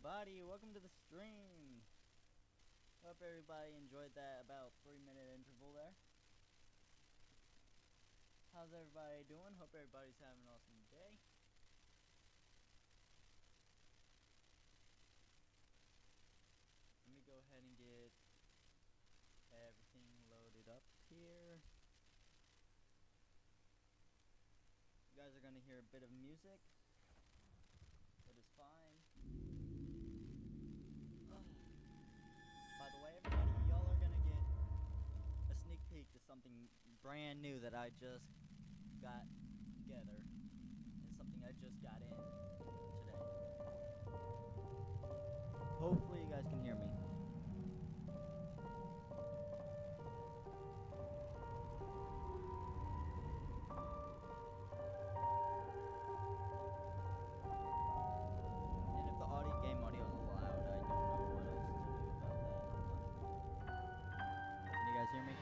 everybody, welcome to the stream. Hope everybody enjoyed that about 3-minute interval there. How's everybody doing? Hope everybody's having an awesome day. Let me go ahead and get everything loaded up here. You guys are gonna hear a bit of music. It is fine. By the way, everybody, y'all are gonna get a sneak peek to something brand new that I just got together. And something I just got in today. Hopefully you guys can hear me. Game audio is loud. I don't know what else to do about that. Can you guys hear me?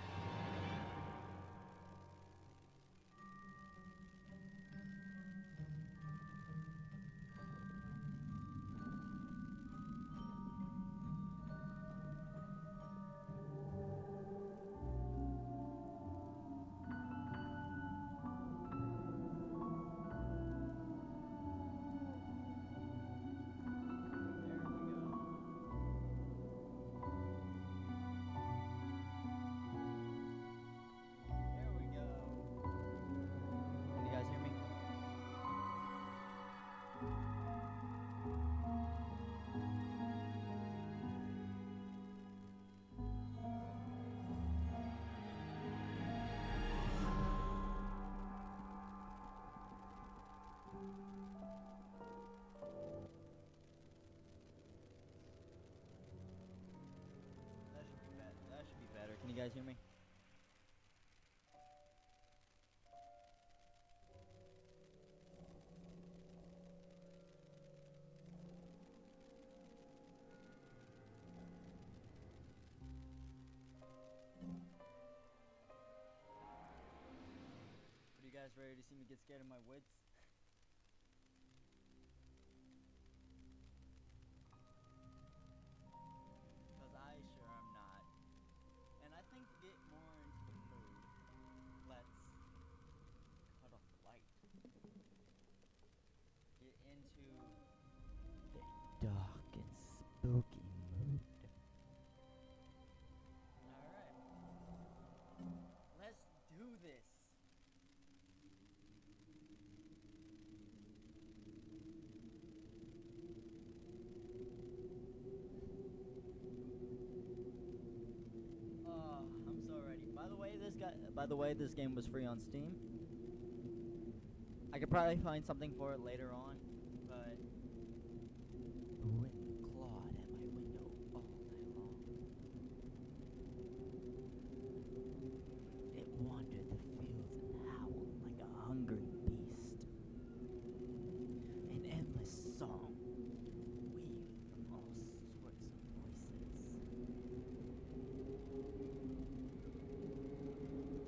That should be better. Can you guys hear me? Are you guys ready to see me get scared of my wits? Because I sure am not. And I think to get more into the mood, let's cut off the light. Get into the dark and spooky mood. Alright. Let's do this. I'm so ready. By the way, this game was free on Steam. I could probably find something for it later on, but the wind clawed at my window all night long. It wandered the fields and howled like a hungry beast. An endless song weaved from all sorts of voices.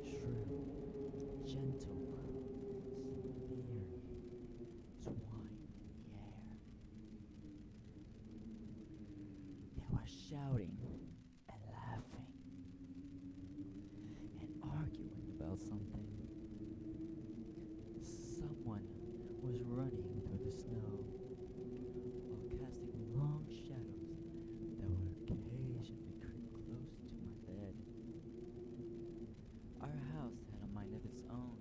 Shrill, gentle, severe, twine in the air. They were shouting and laughing and arguing about something. Someone was running through the snow while casting long shadows that would occasionally creep close to my bed. Our house had a mind of its own,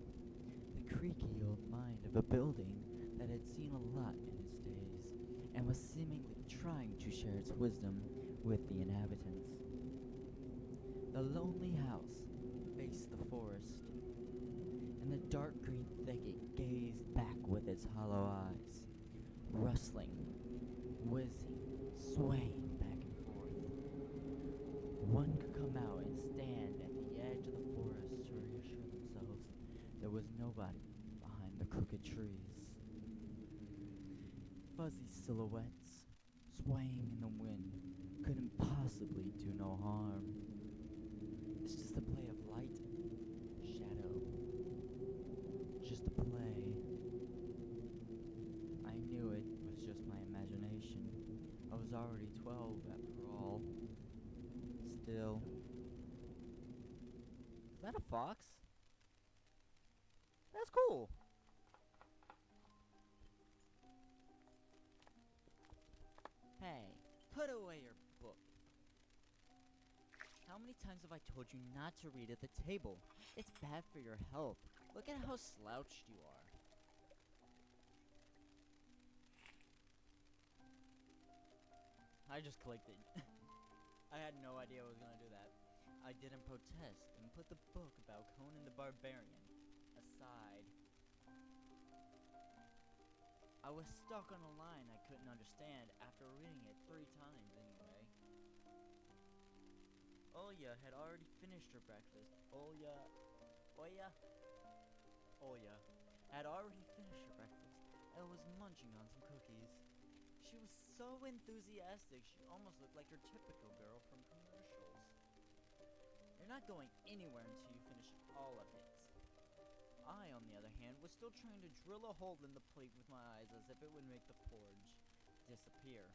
the creaky old mind of a building that had seen a lot in its days and was seemingly trying to share its wisdom with the inhabitants. The lonely house faced the forest, and the dark green thicket gazed back with its hollow eyes, rustling, whizzing, swaying back and forth. One could come out and stand at the edge of the forest to reassure themselves there was nobody behind the crooked trees. Fuzzy silhouettes, swaying in the wind, couldn't possibly do no harm. It's just a play of light, shadow, just a play. I knew it was just my imagination. I was was already 12 after all. Still. Is that a fox? That's cool. Hey, put away your book. How many times have I told you not to read at the table? It's bad for your health. Look at how slouched you are. I just clicked it. I had no idea I was gonna do that. I didn't protest and put the book about Conan the Barbarian aside. I was stuck on a line I couldn't understand after reading it 3 times anyway. Olya had already finished her breakfast. Olya had already finished her breakfast and was munching on some cookies. She was so enthusiastic, she almost looked like your typical girl from commercials. You're not going anywhere until you finish all of it. I, on the other hand, was still trying to drill a hole in the plate with my eyes as if it would make the porridge disappear.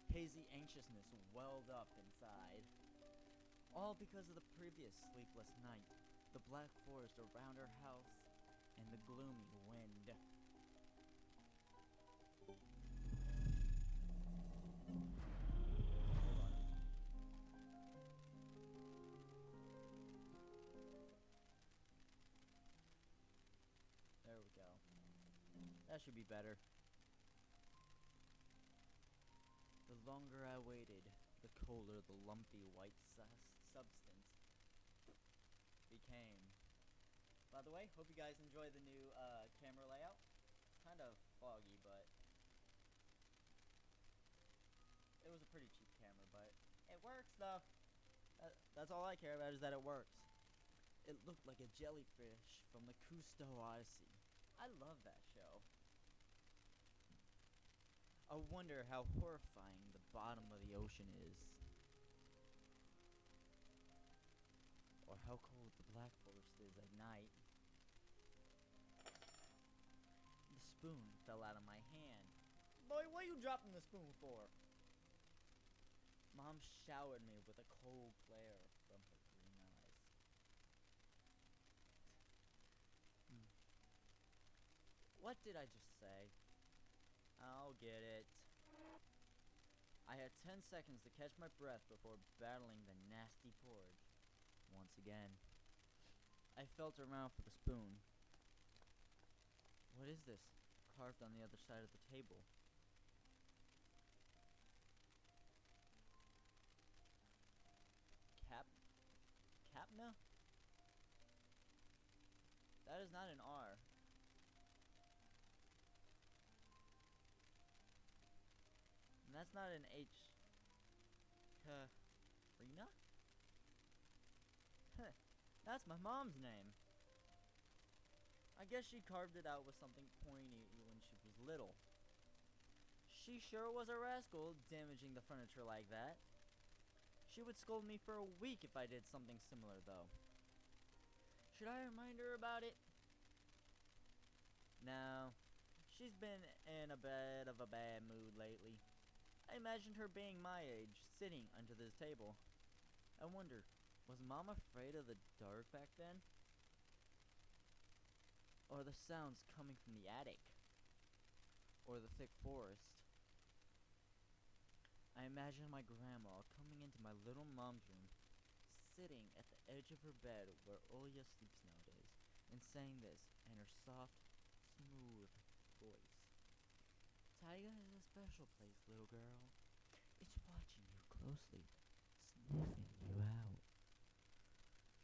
Hazy anxiousness welled up inside. All because of the previous sleepless night, the black forest around her house, and the gloomy wind. There we go. That should be better. The longer I waited, the colder the lumpy white substance became. By the way, hope you guys enjoy the new camera layout. It's kind of foggy, but it was a pretty cheap camera, but it works though. That's all I care about, is that it works. It looked like a jellyfish from the Cousteau Odyssey. I love that show. I wonder how horrifying the bottom of the ocean is. Or how cold the Black Forest is at night. The spoon fell out of my hand. Boy, what are you dropping the spoon for? Mom showered me with a cold glare from her green eyes. What did I just say? I'll get it. I had 10 seconds to catch my breath before battling the nasty porridge. Once again, I felt around for the spoon. What is this, carved on the other side of the table? Capna? That is not an R. And that's not an H. Rena? Huh. That's my mom's name. I guess she carved it out with something pointy when she was little. She sure was a rascal, damaging the furniture like that. She would scold me for a week if I did something similar, though. Should I remind her about it? No. She's been in a bit of a bad mood lately. I imagined her being my age, sitting under this table. I wonder, was Mom afraid of the dark back then? Or the sounds coming from the attic? Or the thick forest? I imagine my grandma coming into my little mom's room, sitting at the edge of her bed where Olya sleeps nowadays, and saying this in her soft, smooth voice. Taiga is a special place, little girl. It's watching you closely, sniffing you out,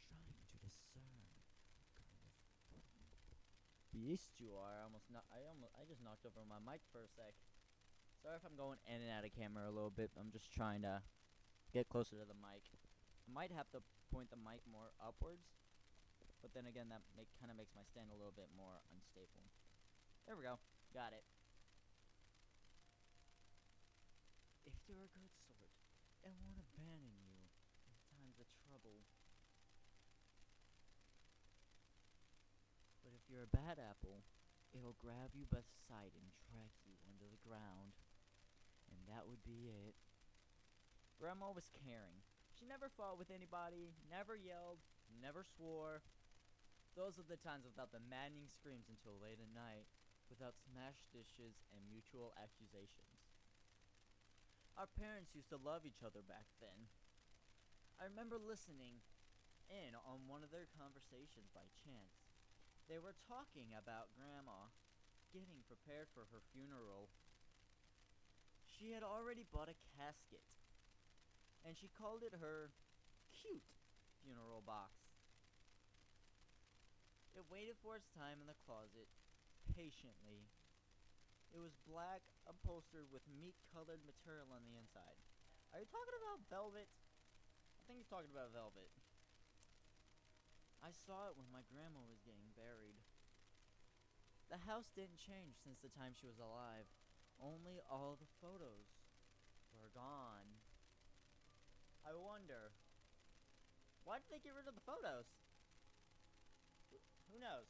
trying to discern what kind of beast you are. I just knocked over my mic for a sec. Sorry if I'm going in and out of camera a little bit. I'm just trying to get closer to the mic. I might have to point the mic more upwards, but then again, that kind of makes my stand a little bit more unstable. There we go. Got it. If you're a good sort, it won't abandon you in times of trouble. But if you're a bad apple, it'll grab you by the side and drag you under the ground. that would be it. Grandma was caring. She never fought with anybody, never yelled, never swore. Those are the times without the maddening screams until late at night, without smashed dishes and mutual accusations. Our parents used to love each other back then. I remember listening in on one of their conversations by chance. They were talking about Grandma getting prepared for her funeral. She had already bought a casket, and she called it her cute funeral box. It waited for its time in the closet, patiently. It was black, upholstered with meat-colored material on the inside. Are you talking about velvet? I think he's talking about velvet. I saw it when my grandma was getting buried. The house didn't change since the time she was alive. Only all the photos were gone. I wonder, why did they get rid of the photos? Who knows?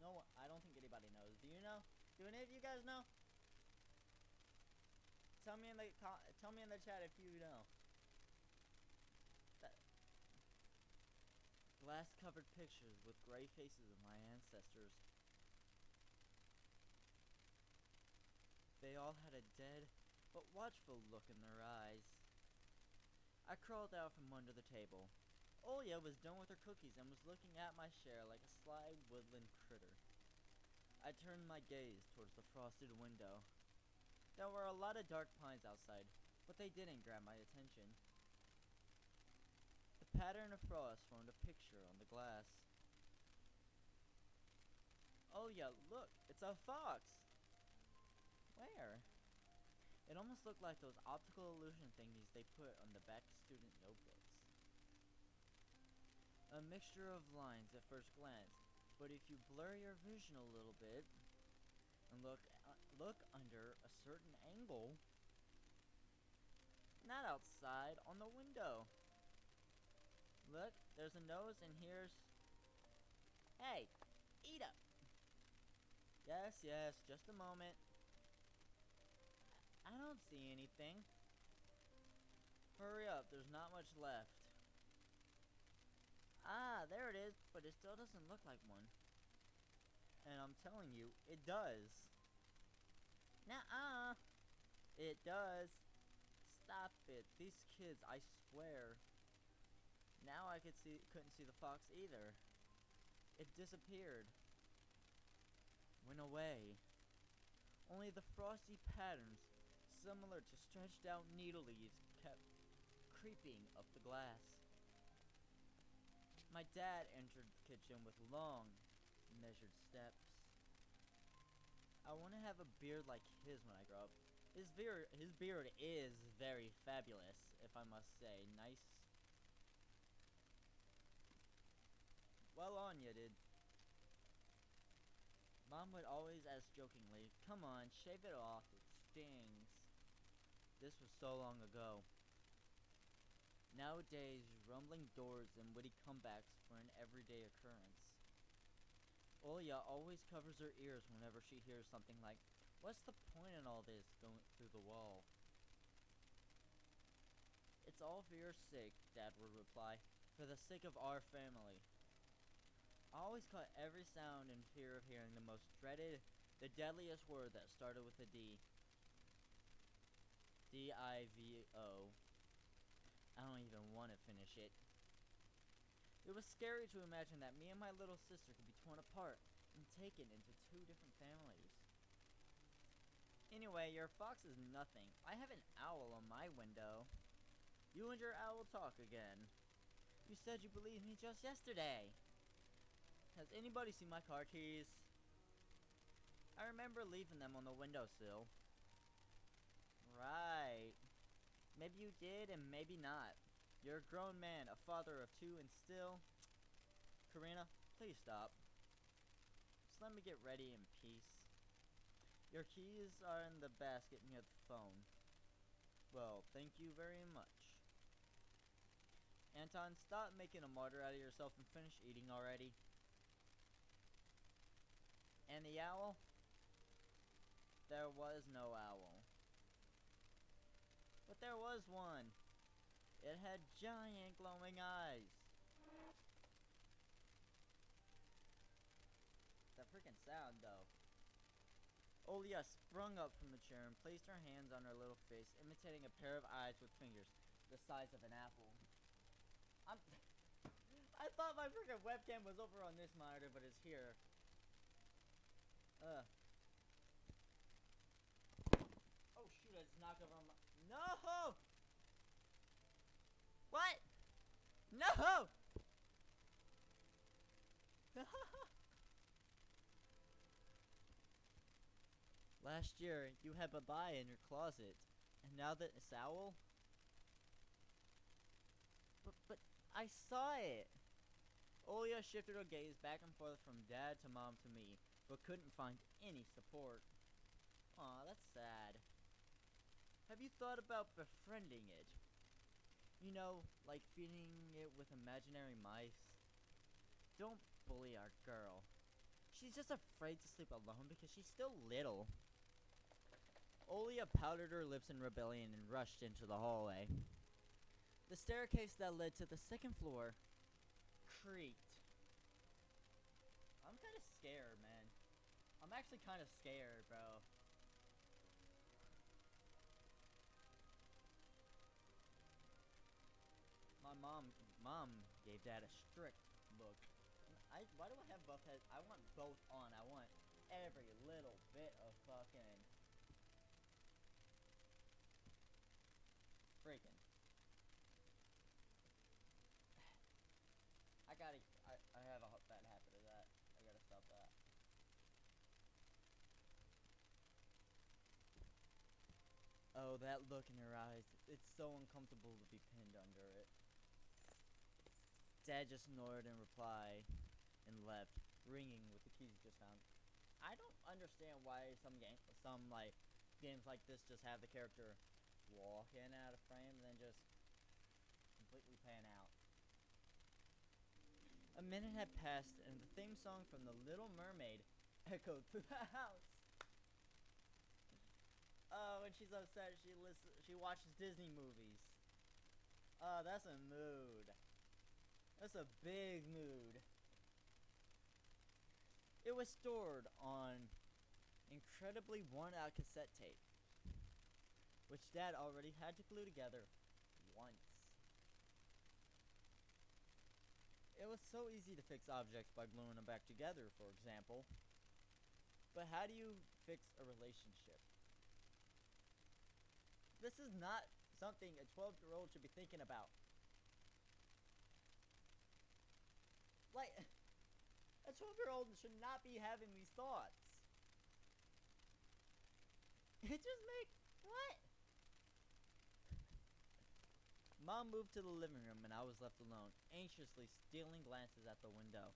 No one, I don't think anybody knows. Do you know? Do any of you guys know? Tell me in the chat if you know. Glass-covered pictures with gray faces of my ancestors. They all had a dead but watchful look in their eyes. I crawled out from under the table. Olya was done with her cookies and was looking at my share like a sly woodland critter. I turned my gaze towards the frosted window. There were a lot of dark pines outside, but they didn't grab my attention. The pattern of frost formed a picture on the glass. Olya, look, it's a fox! Where? It almost looked like those optical illusion thingies they put on the back of student notebooks. A mixture of lines at first glance, but if you blur your vision a little bit and look under a certain angle, not outside, on the window. Look, there's a nose and here's... Hey, eat up! Yes, just a moment. I don't see anything. Hurry up, there's not much left. Ah, there it is, but it still doesn't look like one. And I'm telling you, it does. Nuh-uh. It does. Stop it. These kids, I swear. Now I couldn't see the fox either. It disappeared. Went away. Only the frosty patterns, similar to stretched out needle leaves, kept creeping up the glass. My dad entered the kitchen with long, measured steps. I want to have a beard like his when I grow up. His beard is very fabulous, if I must say. Nice. Well on you, dude. Mom would always ask jokingly, "Come on, shave it off, it stings." This was so long ago. Nowadays, rumbling doors and witty comebacks were an everyday occurrence. Olya always covers her ears whenever she hears something like, "What's the point in all this going through the wall?" "It's all for your sake," Dad would reply, "for the sake of our family." I always caught every sound in fear of hearing the most dreaded, the deadliest word that started with a D. D-I-V-O. I don't even want to finish it. It was scary to imagine that me and my little sister could be torn apart and taken into two different families. Anyway, your fox is nothing. I have an owl on my window. You and your owl talk again. You said you believed me just yesterday. Has anybody seen my car keys? I remember leaving them on the windowsill. Right. Maybe you did and maybe not. You're a grown man, a father of two, and still... Karina, please stop. Just let me get ready in peace. Your keys are in the basket near the phone. Well, thank you very much. Anton, stop making a martyr out of yourself and finish eating already. And the owl? There was no owl. But there was one. It had giant glowing eyes. That freaking sound, though. Olia sprung up from the chair and placed her hands on her little face, imitating a pair of eyes with fingers the size of an apple. I thought my freaking webcam was over on this monitor, but it's here. Oh shoot, I just knocked over my... No! What? No! Last year, you had Bye-Bye in your closet, and now that it's Owl? But I saw it! Olia shifted her gaze back and forth from Dad to Mom to me, but couldn't find any support. Aw, that's sad. Have you thought about befriending it? You know, like feeding it with imaginary mice? Don't bully our girl. She's just afraid to sleep alone because she's still little. Olia powdered her lips in rebellion and rushed into the hallway. The staircase that led to the second floor creaked. I'm kind of scared, man. I'm actually kind of scared, bro. My mom gave Dad a strict look. Why do I have both heads? I want both on. I want every little bit of fucking freaking. I have a bad habit of that. I gotta stop that. Oh, that look in her eyes. It's so uncomfortable to be pinned under it. Dad just nodded in reply and left, ringing with the keys he just found. I don't understand why some games like this just have the character walk in out of frame and then just completely pan out. A minute had passed and the theme song from The Little Mermaid echoed through the house. Oh, when she's upset, she watches Disney movies. Oh, that's a mood. That's a big mood. It was stored on incredibly worn-out cassette tape, which Dad already had to glue together once. It was so easy to fix objects by gluing them back together, for example. But how do you fix a relationship? This is not something a 12-year-old should be thinking about. Like, a 12-year-old should not be having these thoughts. It just what? Mom moved to the living room and I was left alone, anxiously stealing glances at the window.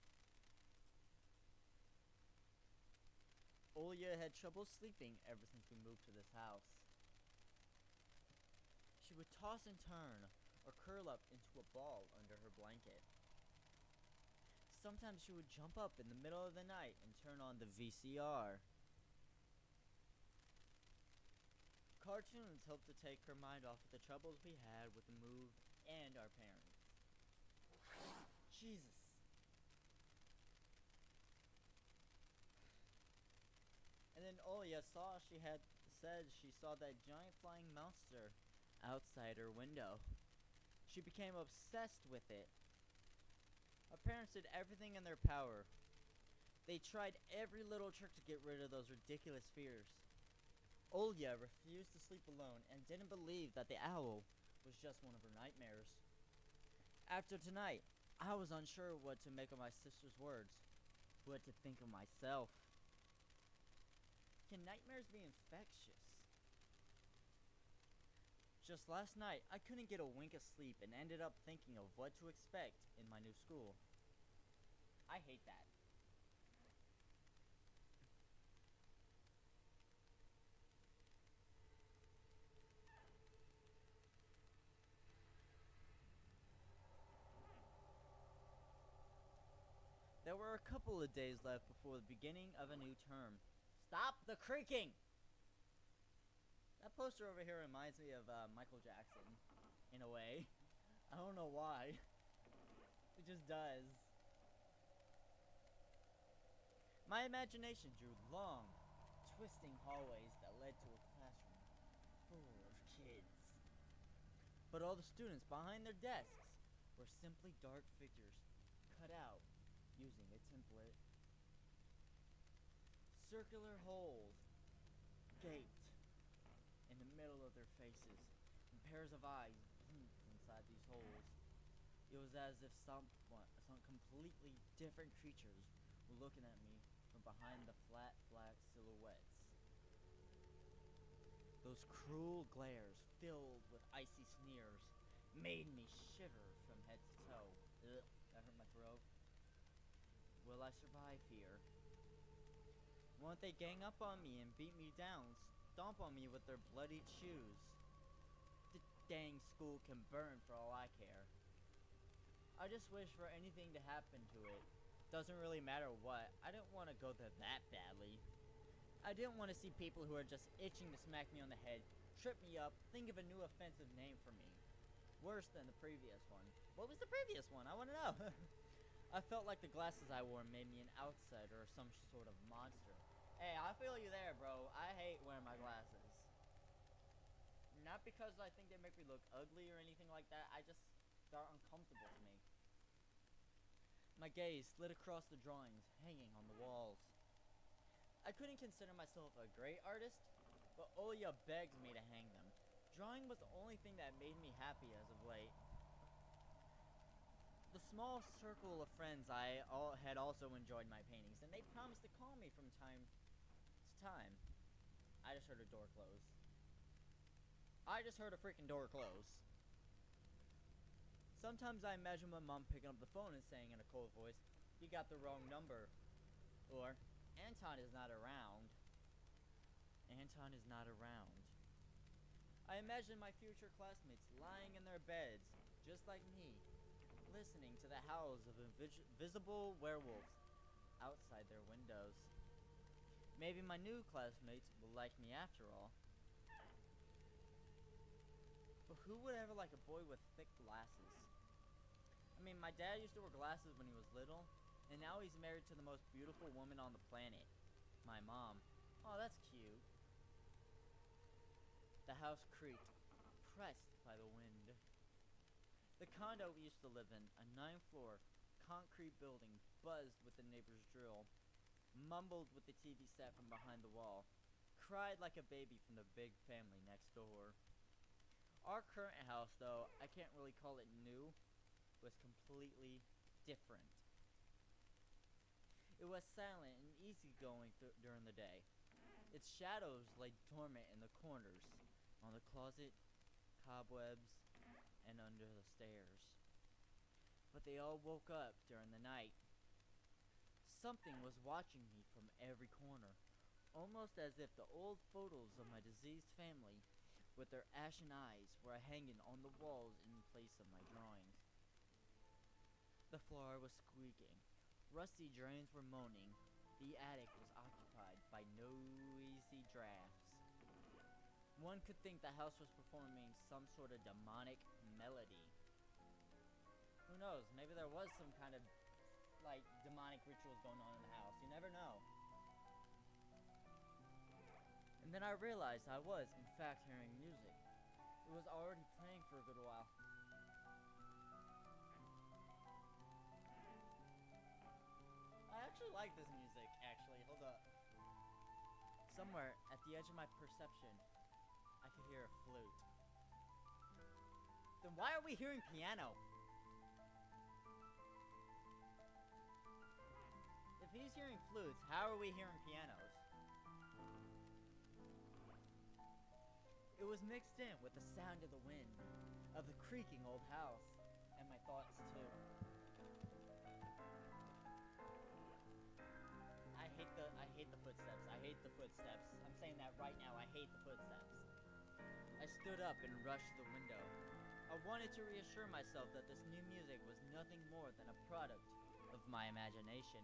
Olia had trouble sleeping ever since we moved to this house. She would toss and turn, or curl up into a ball under her blanket. Sometimes she would jump up in the middle of the night and turn on the VCR. Cartoons helped to take her mind off of the troubles we had with the move and our parents. Jesus. And then Olia said she saw that giant flying monster outside her window. She became obsessed with it. Our parents did everything in their power. They tried every little trick to get rid of those ridiculous fears. Olia refused to sleep alone and didn't believe that the owl was just one of her nightmares. After tonight, I was unsure what to make of my sister's words, what to think of myself. Can nightmares be infectious? Just last night, I couldn't get a wink of sleep and ended up thinking of what to expect in my new school. I hate that. There were a couple of days left before the beginning of a new term. Stop the creaking! That poster over here reminds me of Michael Jackson, in a way. I don't know why. It just does. My imagination drew long, twisting hallways that led to a classroom full of kids. But all the students behind their desks were simply dark figures cut out using a template. Circular holes gaped in the middle of their faces, and pairs of eyes blinked inside these holes. It was as if some completely different creatures were looking at me from behind the flat black silhouettes. Those cruel glares, filled with icy sneers, made me shiver from head to toe. Ugh, that hurt my throat. Will I survive here? Won't they gang up on me and beat me down, stomp on me with their bloodied shoes? The dang school can burn for all I care. I just wish for anything to happen to it. Doesn't really matter what. I didn't want to go there that badly. I didn't want to see people who are just itching to smack me on the head, trip me up, think of a new offensive name for me. Worse than the previous one. What was the previous one? I want to know. I felt like the glasses I wore made me an outsider or some sort of monster. Hey, I feel you there, bro. I hate wearing my glasses. Not because I think they make me look ugly or anything like that. I just, they're uncomfortable to me. My gaze slid across the drawings hanging on the walls. I couldn't consider myself a great artist, but Olya begged me to hang them. Drawing was the only thing that made me happy as of late. The small circle of friends had also enjoyed my paintings, and they promised to call me from time to time. I just heard a door close. I just heard a freaking door close. Sometimes I imagine my mom picking up the phone and saying in a cold voice, "You got the wrong number." Or, "Anton is not around." Anton is not around. I imagine my future classmates lying in their beds, just like me, listening to the howls of invisible werewolves outside their windows. Maybe my new classmates will like me after all. But who would ever like a boy with thick glasses? I mean, my dad used to wear glasses when he was little, and now he's married to the most beautiful woman on the planet, my mom. Oh, that's cute. The house creaked, pressed by the wind. The condo we used to live in, a 9th-floor concrete building, buzzed with the neighbor's drill, mumbled with the TV set from behind the wall, cried like a baby from the big family next door. Our current house, though I can't really call it new, was completely different. It was silent and easygoing during the day. Its shadows lay dormant in the corners, on the closet, cobwebs, and under the stairs. But they all woke up during the night. Something was watching me from every corner, almost as if the old photos of my diseased family, with their ashen eyes, were hanging on the walls in place of my drawings. The floor was squeaking. Rusty drains were moaning. The attic was occupied by noisy drafts. One could think the house was performing some sort of demonic melody. Who knows? Maybe there was some kind of, like, demonic rituals going on in the house. You never know. And then I realized I was, in fact, hearing music. It was already playing for a good while. I actually like this music, actually. Hold up. Somewhere at the edge of my perception, I could hear a flute. Then why are we hearing piano? If he's hearing flutes, how are we hearing pianos? It was mixed in with the sound of the wind, of the creaking old house, and my thoughts too. I hate the footsteps. I hate the footsteps. I'm saying that right now. I hate the footsteps. I stood up and rushed to the window. I wanted to reassure myself that this new music was nothing more than a product of my imagination.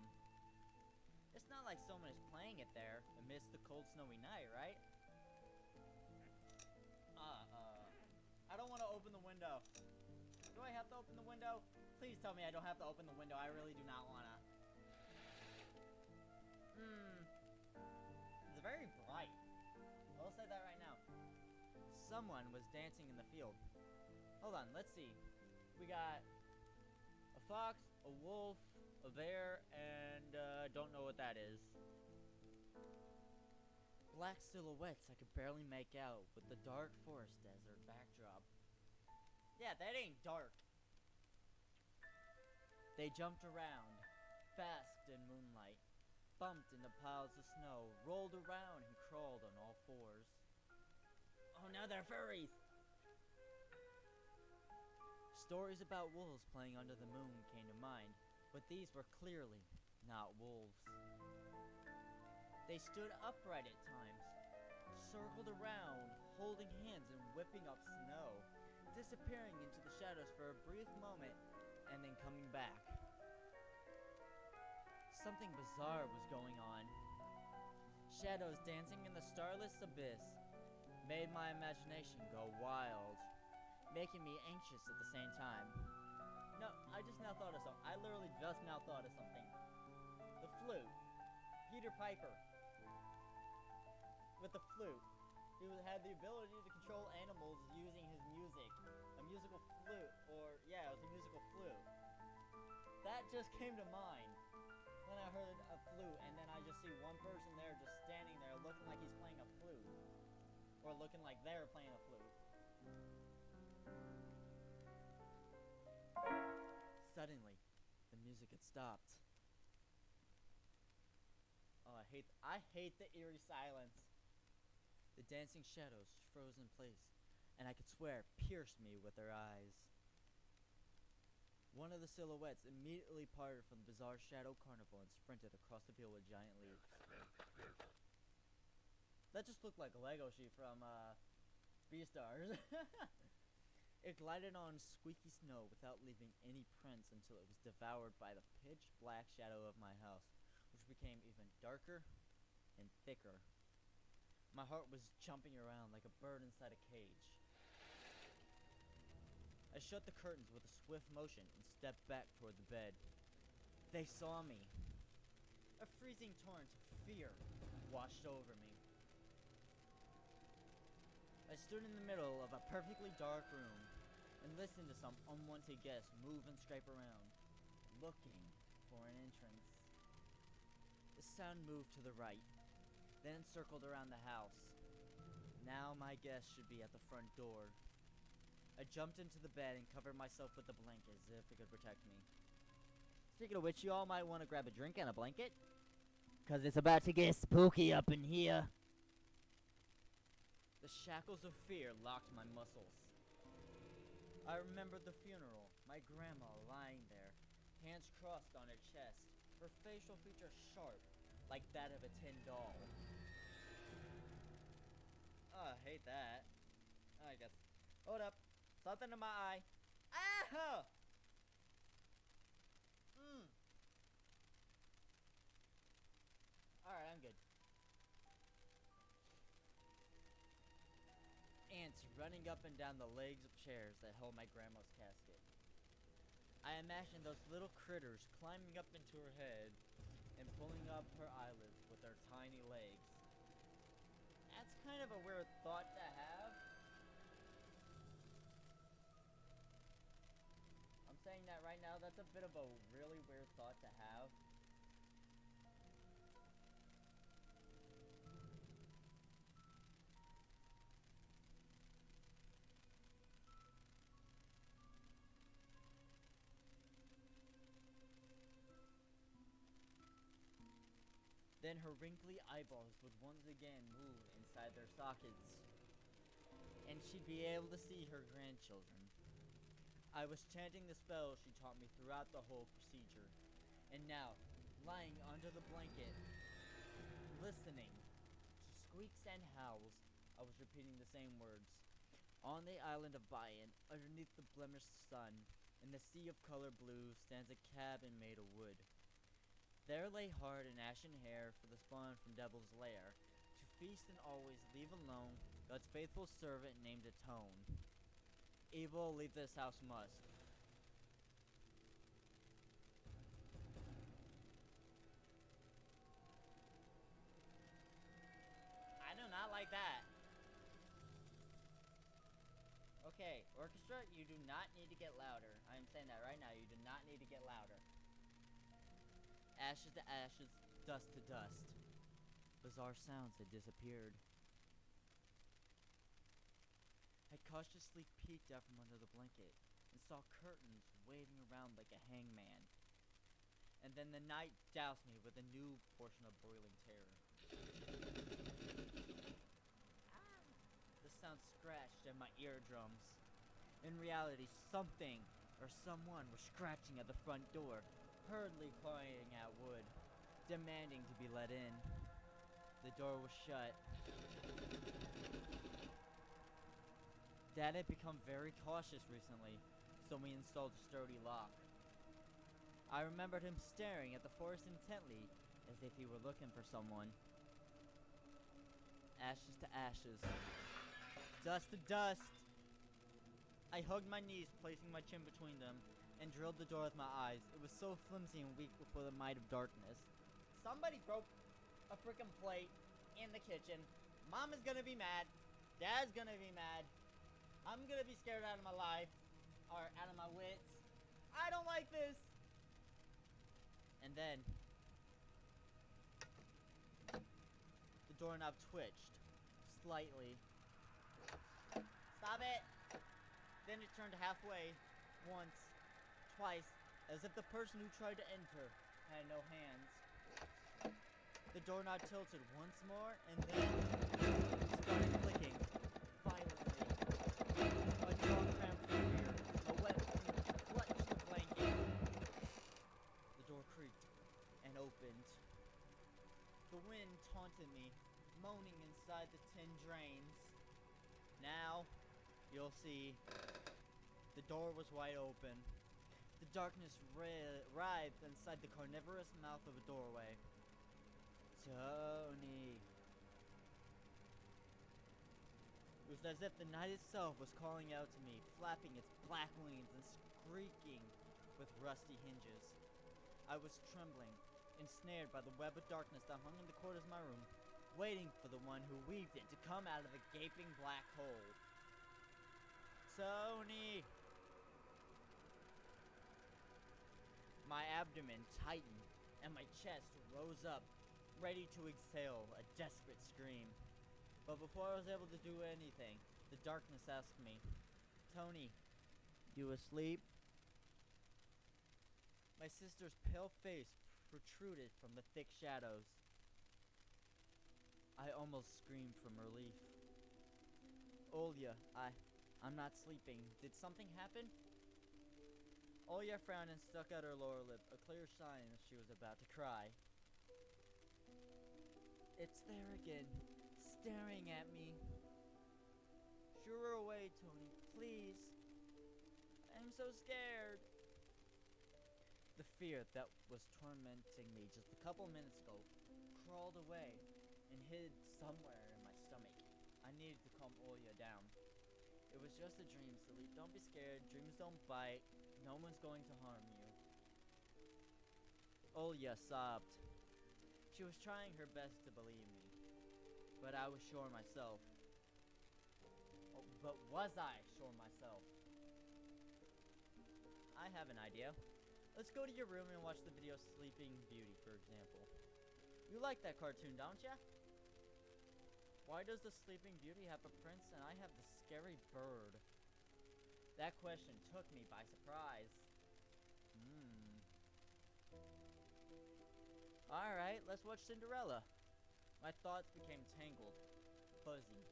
It's not like someone is playing it there amidst the cold, snowy night, right? window. Do I have to open the window? Please tell me I don't have to open the window. I really do not wanna. It's very bright. I'll say that right now. Someone was dancing in the field. Hold on, let's see. We got a fox, a wolf, a bear, and don't know what that is. Black silhouettes I could barely make out with the dark forest as their backdrop. Yeah, that ain't dark. They jumped around, basked in moonlight, bumped into piles of snow, rolled around and crawled on all fours. Oh, now they're furries! Stories about wolves playing under the moon came to mind, but these were clearly not wolves. They stood upright at times, circled around, holding hands and whipping up snow, disappearing into the shadows for a brief moment and then coming back. Something bizarre was going on. Shadows dancing in the starless abyss made my imagination go wild, making me anxious at the same time. No, I just now thought of something. I literally just now thought of something. The flute. Peter Piper. With the flute. He had the ability to control animals using his music. A musical flute, or, yeah, it was a musical flute. That just came to mind when I heard a flute, and then I just see one person there just standing there looking like he's playing a flute. Or looking like they're playing a flute. Suddenly, the music had stopped. Oh, I hate the eerie silence. The dancing shadows froze in place, and I could swear pierced me with their eyes. One of the silhouettes immediately parted from the bizarre shadow carnival and sprinted across the field with giant leaps. That just looked like a Lego sheet from, Beastars. It glided on squeaky snow without leaving any prints until it was devoured by the pitch black shadow of my house, which became even darker and thicker. My heart was jumping around like a bird inside a cage. I shut the curtains with a swift motion and stepped back toward the bed. They saw me. A freezing torrent of fear washed over me. I stood in the middle of a perfectly dark room and listened to some unwanted guest move and scrape around, looking for an entrance. The sound moved to the right, then circled around the house. Now my guest should be at the front door. I jumped into the bed and covered myself with the blanket as if it could protect me. Speaking of which, you all might want to grab a drink and a blanket, 'cause it's about to get spooky up in here. The shackles of fear locked my muscles. I remembered the funeral, my grandma lying there, hands crossed on her chest, her facial features sharp, like that of a tin doll. Oh, I hate that. I guess. Hold up. Something in my eye. Ah! Alright, I'm good. Ants running up and down the legs of chairs that held my grandma's casket. I imagined those little critters climbing up into her head and pulling up her eyelids with their tiny legs. That's kind of a weird thought to have. I'm saying that right now, that's a bit of a really weird thought to have. Then her wrinkly eyeballs would once again move inside their sockets, and she'd be able to see her grandchildren. I was chanting the spell she taught me throughout the whole procedure, and now, lying under the blanket, listening to squeaks and howls, I was repeating the same words. On the island of Bayan, underneath the blemished sun, in the sea of color blue, stands a cabin made of wood. There lay hard and ashen hair for the spawn from Devil's Lair, to feast and always leave alone God's faithful servant named Atone. Evil leave this house must. I do not like that. Okay, orchestra, you do not need to get louder. I'm saying that right now. You do not need to get louder. Ashes to ashes, dust to dust. Bizarre sounds had disappeared. I cautiously peeked out from under the blanket and saw curtains waving around like a hangman. And then the night doused me with a new portion of boiling terror. The sound scratched at my eardrums. In reality, something or someone was scratching at the front door, hurriedly clawing at wood, demanding to be let in. The door was shut. Dad had become very cautious recently, so we installed a sturdy lock. I remembered him staring at the forest intently, as if he were looking for someone. Ashes to ashes. Dust to dust. I hugged my knees, placing my chin between them, and drilled the door with my eyes. It was so flimsy and weak before the might of darkness. Somebody broke a frickin' plate in the kitchen. Mom is gonna be mad. Dad's gonna be mad. I'm gonna be scared out of my life. Or out of my wits. I don't like this. And then the doorknob twitched slightly. Stop it! Then it turned halfway, once, twice, as if the person who tried to enter had no hands. The doorknob tilted once more, and then started clicking violently. My jaw cramped from fear. A wet hand clutched the blanket. The door creaked and opened. The wind taunted me, moaning inside the tin drains. Now, you'll see. The door was wide open. The darkness writhed inside the carnivorous mouth of a doorway. Tony. It was as if the night itself was calling out to me, flapping its black wings and squeaking with rusty hinges. I was trembling, ensnared by the web of darkness that hung in the corners of my room, waiting for the one who weaved it to come out of the gaping black hole. Tony! My abdomen tightened, and my chest rose up, ready to exhale a desperate scream. But before I was able to do anything, the darkness asked me, Tony, you asleep? My sister's pale face protruded from the thick shadows. I almost screamed from relief. Olya, I'm not sleeping. Did something happen? Olya frowned and stuck out her lower lip, a clear sign that she was about to cry. It's there again, staring at me. Shoo her away, Tony, please. I'm so scared. The fear that was tormenting me just a couple minutes ago crawled away and hid somewhere in my stomach. I needed to calm Olya down. It was just a dream, silly. Don't be scared. Dreams don't bite. No one's going to harm you. Olya sobbed. She was trying her best to believe me, but I was sure myself. Oh, but was I sure myself? I have an idea. Let's go to your room and watch the video Sleeping Beauty, for example. You like that cartoon, don't ya? Why does the Sleeping Beauty have a prince and I have the scary bird? That question took me by surprise. Alright, let's watch Cinderella. My thoughts became tangled, fuzzy.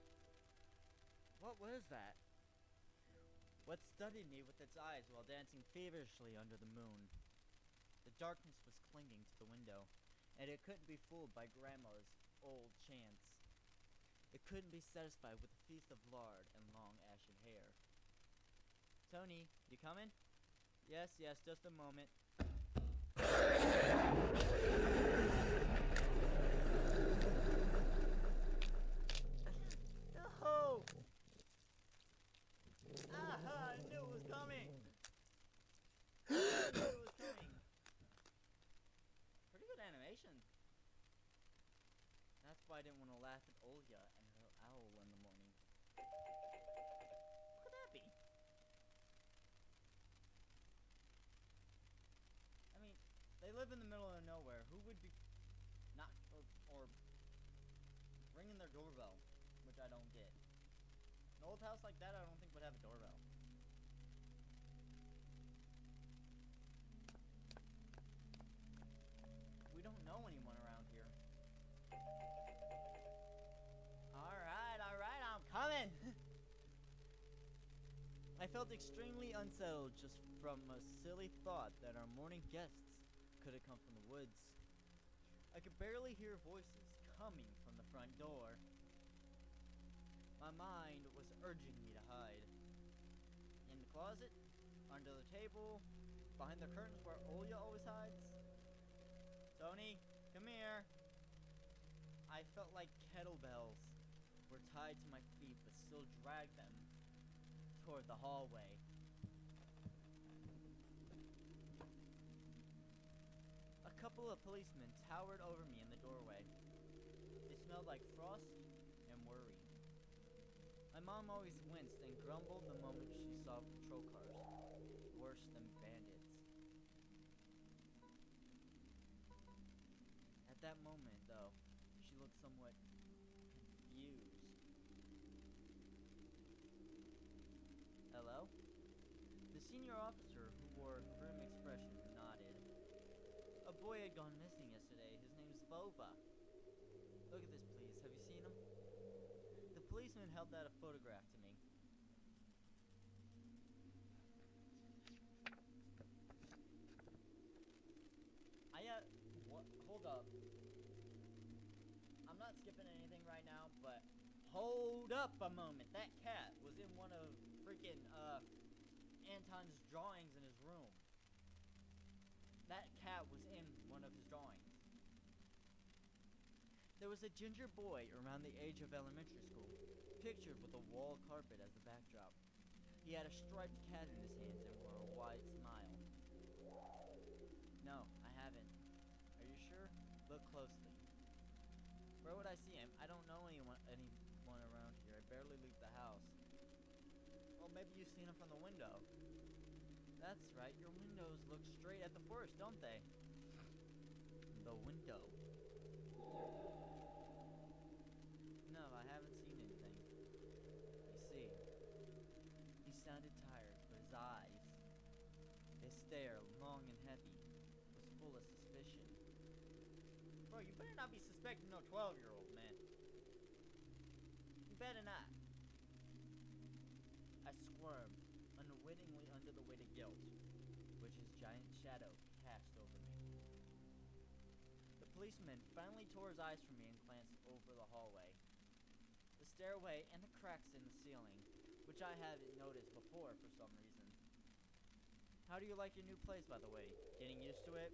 What was that? What studied me with its eyes while dancing feverishly under the moon? The darkness was clinging to the window, and it couldn't be fooled by Grandma's old chants. It couldn't be satisfied with a feast of lard and long ashen hair. Tony, you coming? Yes, just a moment. No! I didn't want to laugh at Olya and her owl in the morning. What could that be? I mean, they live in the middle of nowhere. Who would be not or ringing their doorbell? Which I don't get. An old house like that, I don't think would have a doorbell. We don't know anyone around here. Alright, I'm coming! I felt extremely unsettled just from a silly thought that our morning guests could have come from the woods. I could barely hear voices coming from the front door. My mind was urging me to hide. In the closet, under the table, behind the curtains where Olya always hides. Tony, come here. I felt like kettlebells were tied to my feet but still dragged them toward the hallway. A couple of policemen towered over me in the doorway. They smelled like frost and worry. My mom always winced and grumbled the moment she saw patrol cars, worse than bandits. At that moment, though, she looked somewhat confused. Hello? The senior officer, who wore a grim expression, nodded. A boy had gone missing yesterday. His name's Vova. Look at this, please. Have you seen him? The policeman held out a photograph to me. What? Hold up. I'm not skipping anything right now, but hold up a moment. That cat was in one of freaking, Anton's drawings in his room. That cat was in one of his drawings. There was a ginger boy around the age of elementary school, pictured with a wall carpet as the backdrop. He had a striped cat in his hands and wore a wide smile. No, I haven't. Are you sure? Look closely. Where would I see him? I don't know anyone around here. I barely leave the house. Well, maybe you've seen him from the window. That's right, your windows look straight at the forest, don't they? The window. No, I haven't seen anything. You see, he sounded tired, but his eyes, his stare, long and heavy, was full of suspicion. Bro, you better not be suspecting no 12-year-old, man. You better not. I squirmed, unwittingly under the weight of guilt, which his giant shadow cast over me. The policeman finally tore his eyes from me and glanced over the hallway, the stairway, and the cracks in the ceiling, which I hadn't noticed before for some reason. How do you like your new place, by the way? Getting used to it?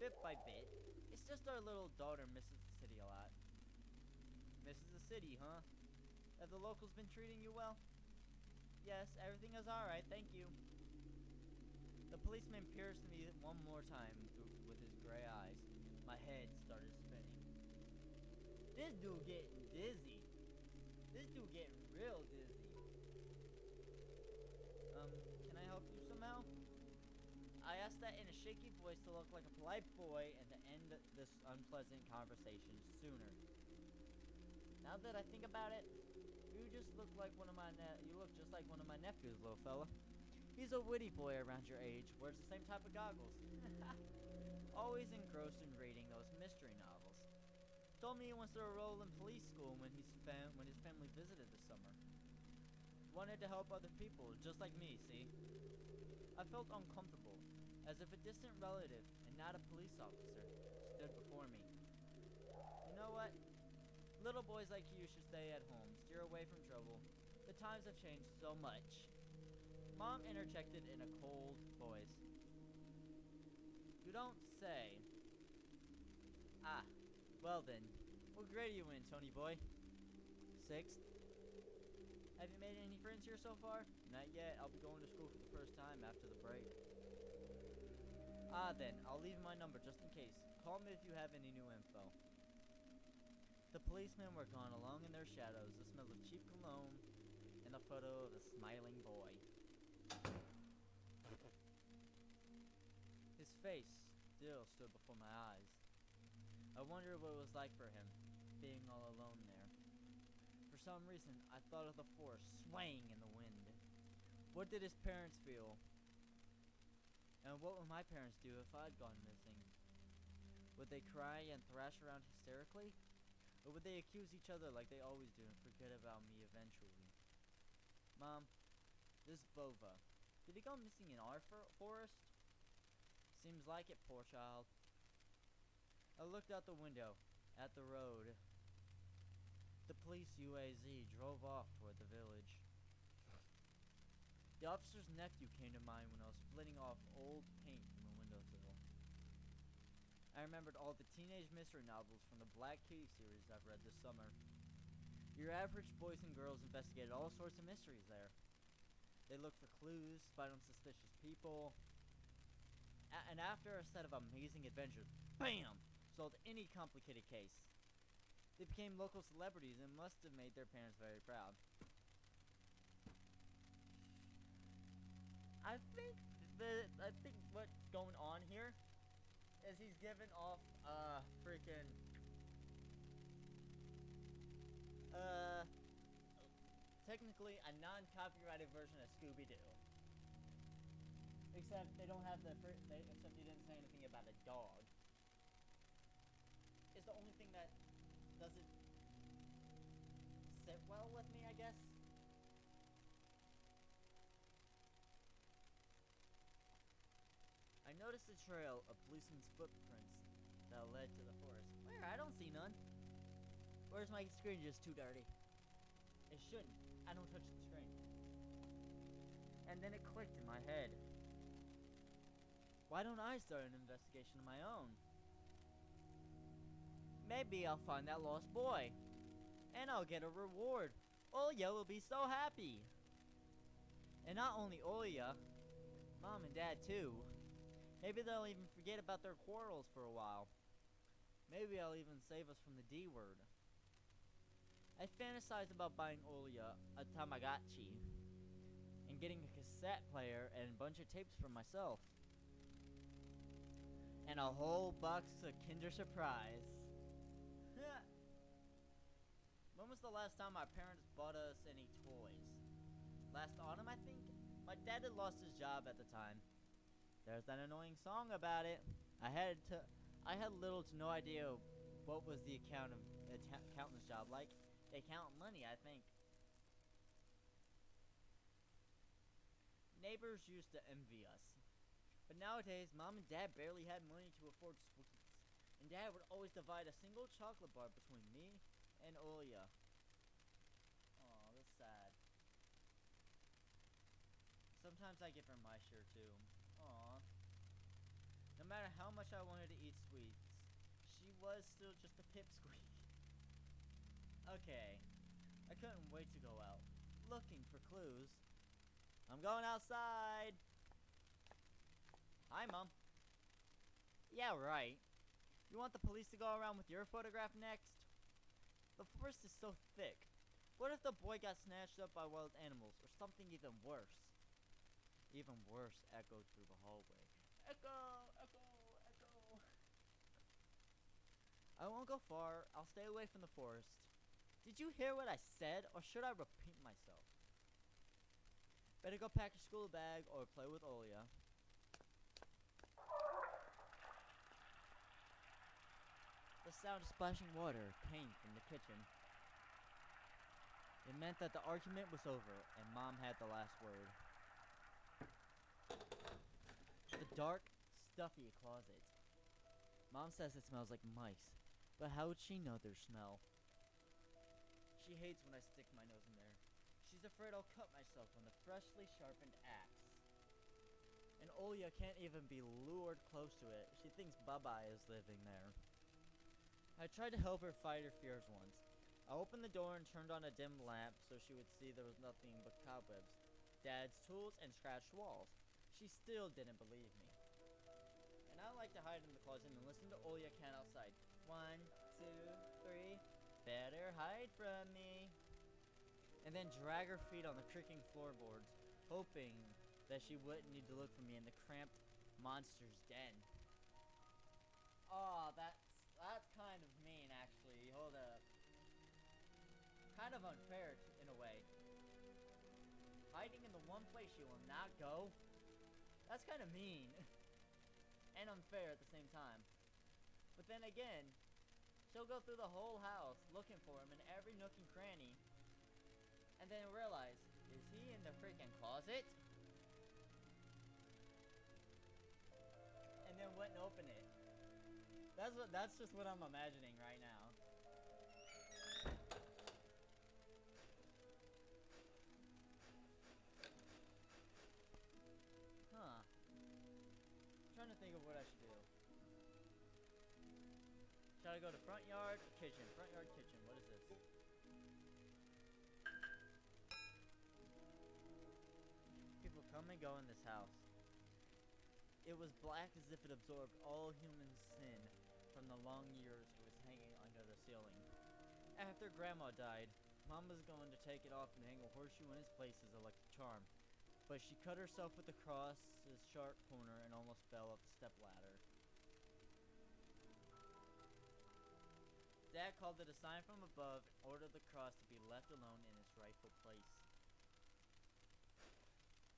Bit by bit. It's just our little daughter misses the city a lot. Misses the city, huh? Have the locals been treating you well? Yes, everything is alright, thank you. The policeman pierced me one more time with his gray eyes. My head started spinning. This dude getting dizzy. This dude getting real dizzy. Can I help you somehow? I asked that in a shaky voice to look like a polite boy and to end this unpleasant conversation sooner. Now that I think about it, you just look like one of my nephews, little fella. He's a witty boy around your age, wears the same type of goggles. Always engrossed in reading those mystery novels. Told me he wants to enroll in police school when his family visited this summer. Wanted to help other people, just like me, see? I felt uncomfortable, as if a distant relative, and not a police officer, stood before me. You know what? Little boys like you should stay at home, steer away from trouble. The times have changed so much. Mom interjected in a cold voice. You don't say. Ah, well then. What grade are you in, Tony boy? 6th? Have you made any friends here so far? Not yet. I'll be going to school for the first time after the break. Ah then, I'll leave my number just in case. Call me if you have any new info. The policemen were gone along in their shadows, the smell of cheap cologne, and the photo of a smiling boy. His face still stood before my eyes. I wondered what it was like for him, being all alone there. For some reason, I thought of the forest swaying in the wind. What did his parents feel? And what would my parents do if I'd gone missing? Would they cry and thrash around hysterically? Or would they accuse each other like they always do and forget about me eventually? Mom, this Vova, did he go missing in our forest? Seems like it, poor child. I looked out the window, at the road. The police UAZ drove off toward the village. The officer's nephew came to mind when I was splitting off old paint from the windowsill. I remembered all the teenage mystery novels from the Black Kitty series I've read this summer. Your average boys and girls investigated all sorts of mysteries there. They looked for clues, spied on suspicious people, and after a set of amazing adventures, BAM! Solved any complicated case. They became local celebrities and must have made their parents very proud. I think what's going on here is he's giving off freaking technically a non-copyrighted version of Scooby-Doo. Except they don't have except he didn't say anything about a dog. It's the only thing that doesn't sit well with me, I guess. I noticed a trail of policemen's footprints that led to the forest. Where? I don't see none. Where's my screen just too dirty? It shouldn't. I don't touch the screen. And then it clicked in my head. Why don't I start an investigation of my own? Maybe I'll find that lost boy. And I'll get a reward. Olya will be so happy. And not only Olya, Mom and Dad too. Maybe they'll even forget about their quarrels for a while. Maybe I'll even save us from the D word. I fantasized about buying Olya a Tamagotchi and getting a cassette player and a bunch of tapes for myself. And a whole box of Kinder Surprise. When was the last time my parents bought us any toys? Last autumn, I think? My dad had lost his job at the time. There's that annoying song about it. I had little to no idea what was the accountant's job like. They count money, I think. Neighbors used to envy us. But nowadays, Mom and Dad barely had money to afford sweets. And Dad would always divide a single chocolate bar between me and Olya. Aw, that's sad. Sometimes I give her my share too. Aw. No matter how much I wanted to eat sweets, she was still just a pipsqueak. Okay. I couldn't wait to go out, looking for clues. I'm going outside. Hi, Mom. Yeah, right. You want the police to go around with your photograph next? The forest is so thick. What if the boy got snatched up by wild animals, or something even worse? Even worse echoed through the hallway. Echo, echo, echo. I won't go far. I'll stay away from the forest. Did you hear what I said, or should I repeat myself? Better go pack your school bag or play with Olya. The sound of splashing water came from the kitchen. It meant that the argument was over and Mom had the last word. The dark, stuffy closet. Mom says it smells like mice, but how would she know their smell? She hates when I stick my nose in there. She's afraid I'll cut myself on the freshly sharpened axe. And Olya can't even be lured close to it. She thinks Baba is living there. I tried to help her fight her fears once. I opened the door and turned on a dim lamp so she would see there was nothing but cobwebs, Dad's tools, and scratched walls. She still didn't believe me. And I like to hide in the closet and listen to Olya count outside. 1, 2, 3, Better hide from me. And then drag her feet on the creaking floorboards, hoping that she wouldn't need to look for me in the cramped monster's den. Oh, that's kind of mean, actually. Hold up. Kind of unfair in a way. Hiding in the one place she will not go? That's kind of mean. And unfair at the same time. But then again, she'll go through the whole house looking for him in every nook and cranny. And then realize, is he in the freaking closet? And then wouldn't open it. That's just what I'm imagining right now. Huh. I'm trying to think of what I should do. Should I go to front yard or kitchen? Front yard, kitchen. What is this? People come and go in this house. It was black as if it absorbed all human sin from the long years it was hanging under the ceiling. After Grandma died, Mom was going to take it off and hang a horseshoe in its place as a lucky charm. But she cut herself with the cross's sharp corner and almost fell off the stepladder. Dad called it a sign from above and ordered the cross to be left alone in its rightful place.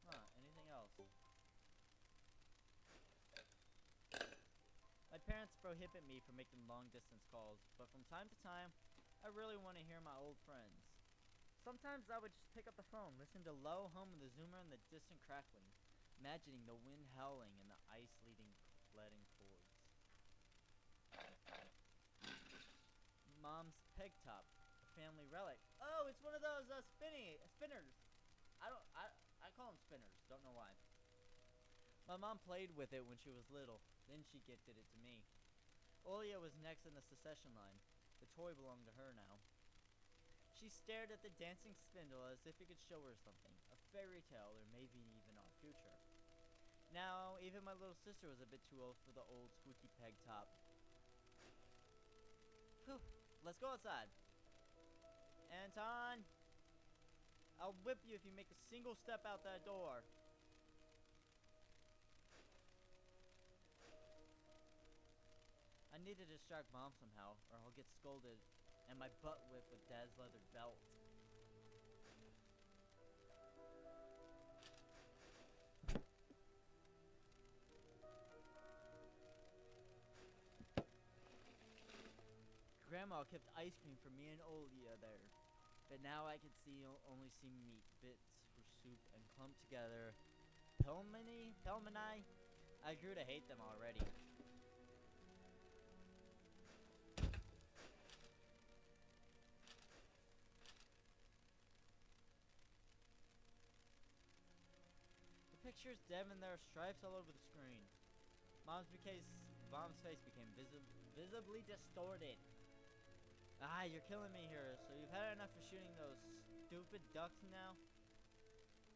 Huh, anything else? My parents prohibit me from making long-distance calls, but from time to time, I really want to hear my old friends. Sometimes I would just pick up the phone, listen to low hum of the zoomer and the distant crackling, imagining the wind howling and the ice leading leading cords. Mom's peg top, a family relic. Oh, it's one of those spinners. I call them spinners. Don't know why. My mom played with it when she was little. Then she gifted it to me. Olia was next in the succession line. The toy belonged to her now. She stared at the dancing spindle as if it could show her something, a fairy tale or maybe even our future. Now, even my little sister was a bit too old for the old squeaky peg top. Whew, let's go outside. Anton, I'll whip you if you make a single step out that door. I need to distract Mom somehow, or I'll get scolded and my butt whipped with Dad's leather belt. Grandma kept ice cream for me and Olia there, but now I could only see meat, bits for soup, and clumped together. Pelmeni? I grew to hate them already. Pictures dead and there are stripes all over the screen. Mom's face became visibly distorted. Ah, you're killing me here. So you've had enough of shooting those stupid ducks now?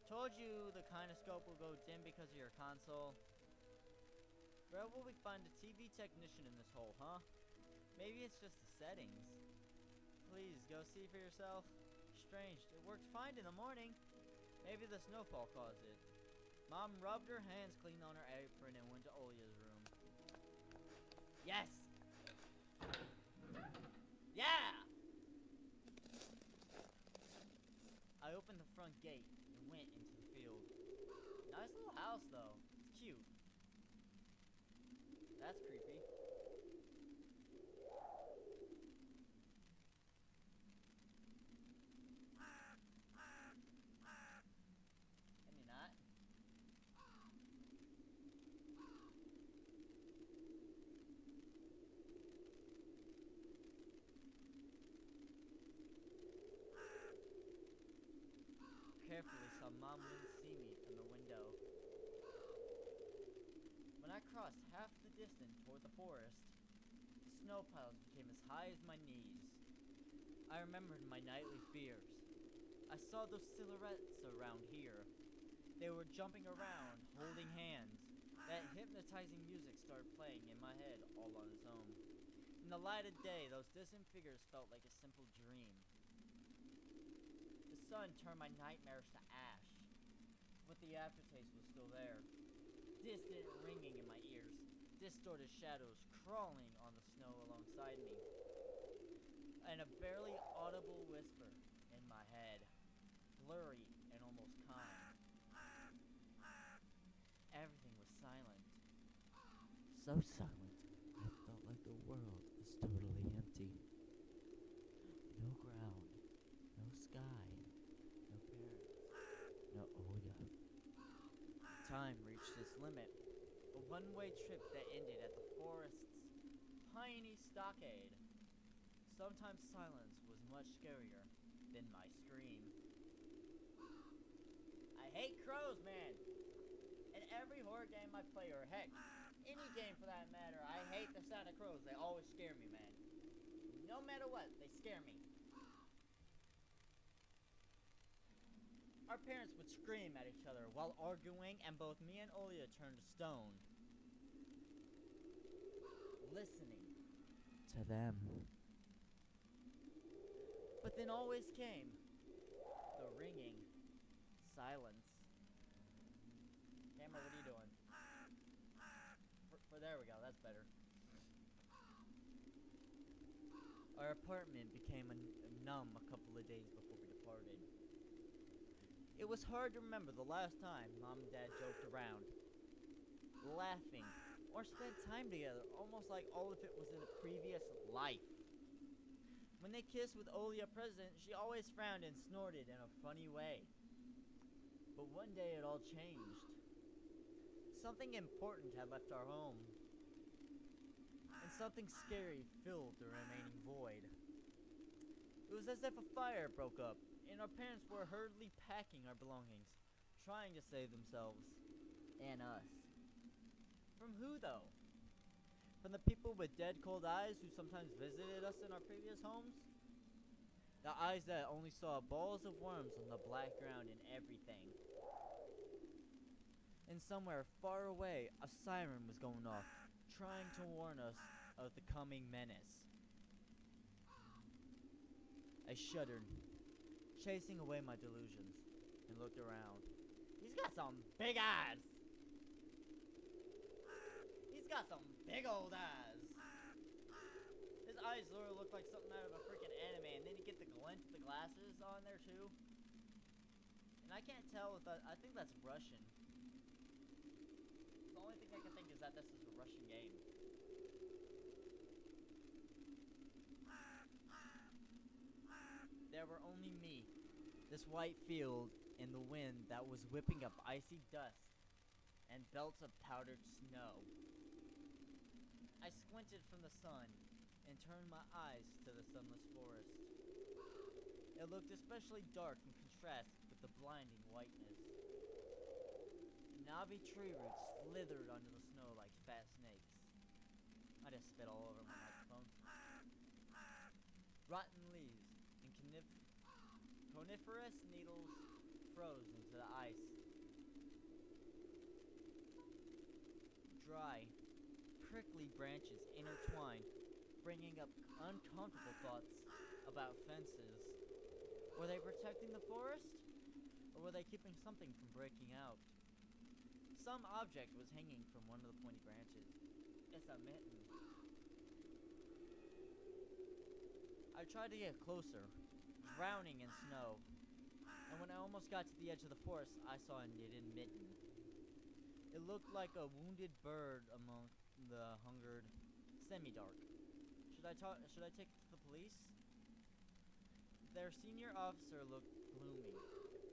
Told you the kinescope will go dim because of your console. Where will we find a TV technician in this hole, huh? Maybe it's just the settings. Please, go see for yourself. Strange, it worked fine in the morning. Maybe the snowfall caused it. Mom rubbed her hands clean on her apron and went to Olia's room. Yes! Yeah! I opened the front gate and went into the field. Nice little house, though. It's cute. That's creepy. Maybe not. Carefully so Mom wouldn't see me from the window. When I crossed half the distance toward the forest, the snow piles became as high as my knees. I remembered my nightly fears. I saw those silhouettes around here. They were jumping around, holding hands. That hypnotizing music started playing in my head all on its own. In the light of day, those distant figures felt like a simple dream. The sun turned my nightmares to ash, but the aftertaste was still there. Distant ringing in my ears, distorted shadows crawling on the snow alongside me, and a barely audible whisper in my head, blurry and almost calm. Everything was silent. So silent, I felt like the world was totally empty. No ground, no sky, no parents, no Olya. Time reached its limit. A one-way trip that ended at the forest's piney stockade. Sometimes silence was much scarier than my scream. I hate crows, man! In every horror game I play, or heck, any game for that matter, I hate the sound of crows. They always scare me, man. No matter what, they scare me. Our parents would scream at each other while arguing, and both me and Olya turned to stone. Listening. To them. But then always came the ringing silence. Camera, what are you doing? For there we go, that's better. Our apartment became numb a couple of days before we departed. It was hard to remember the last time Mom and Dad joked around, laughing, or spent time together, almost like all of it was in a previous life. When they kissed with Olya present, she always frowned and snorted in a funny way. But one day it all changed. Something important had left our home, and something scary filled the remaining void. It was as if a fire broke up, and our parents were hurriedly packing our belongings, trying to save themselves and us. From who, though? From the people with dead cold eyes who sometimes visited us in our previous homes? The eyes that only saw balls of worms on the black ground and everything. And somewhere far away, a siren was going off, trying to warn us of the coming menace. I shuddered, chasing away my delusions, and looked around. He's got some big eyes! He's got some big old eyes! His eyes literally look like something out of a freaking anime, and then you get the glint of the glasses on there too. And I can't tell if I think that's Russian. The only thing I can think is that this is a Russian game. There were only me, this white field, and the wind that was whipping up icy dust and belts of powdered snow. I squinted from the sun and turned my eyes to the sunless forest. It looked especially dark in contrast with the blinding whiteness. Knobby tree roots slithered under the snow like fat snakes. I just spit all over my microphone. Rotten leaves and coniferous needles froze into the ice. Dry, prickly branches intertwined, bringing up uncomfortable thoughts about fences. Were they protecting the forest? Or were they keeping something from breaking out? Some object was hanging from one of the pointy branches. It's a mitten. I tried to get closer, drowning in snow, and when I almost got to the edge of the forest, I saw a knitted mitten. It looked like a wounded bird among the hungered semi-dark. Should I take it to the police? Their senior officer looked gloomy,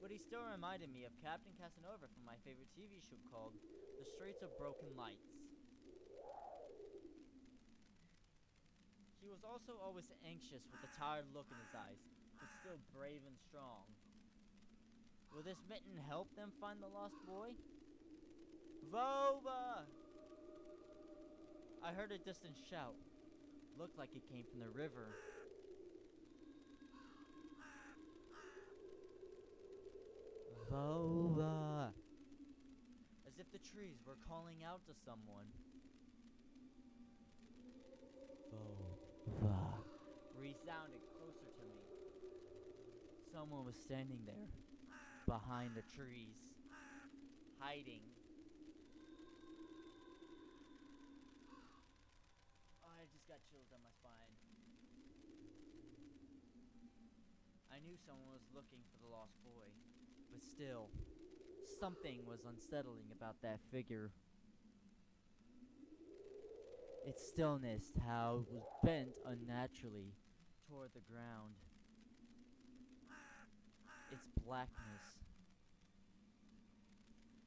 but he still reminded me of Captain Casanova from my favorite TV show called The Streets of Broken Lights. He was also always anxious with a tired look in his eyes, but still brave and strong. Will this mitten help them find the lost boy? Vova! I heard a distant shout. Looked like it came from the river. Vova! As if the trees were calling out to someone. Vova. sounded closer to me. Someone was standing there, behind the trees, hiding. Oh, I just got chills down my spine. I knew someone was looking for the lost boy, but still, something was unsettling about that figure. Its stillness, how it was bent unnaturally toward the ground. Its blackness.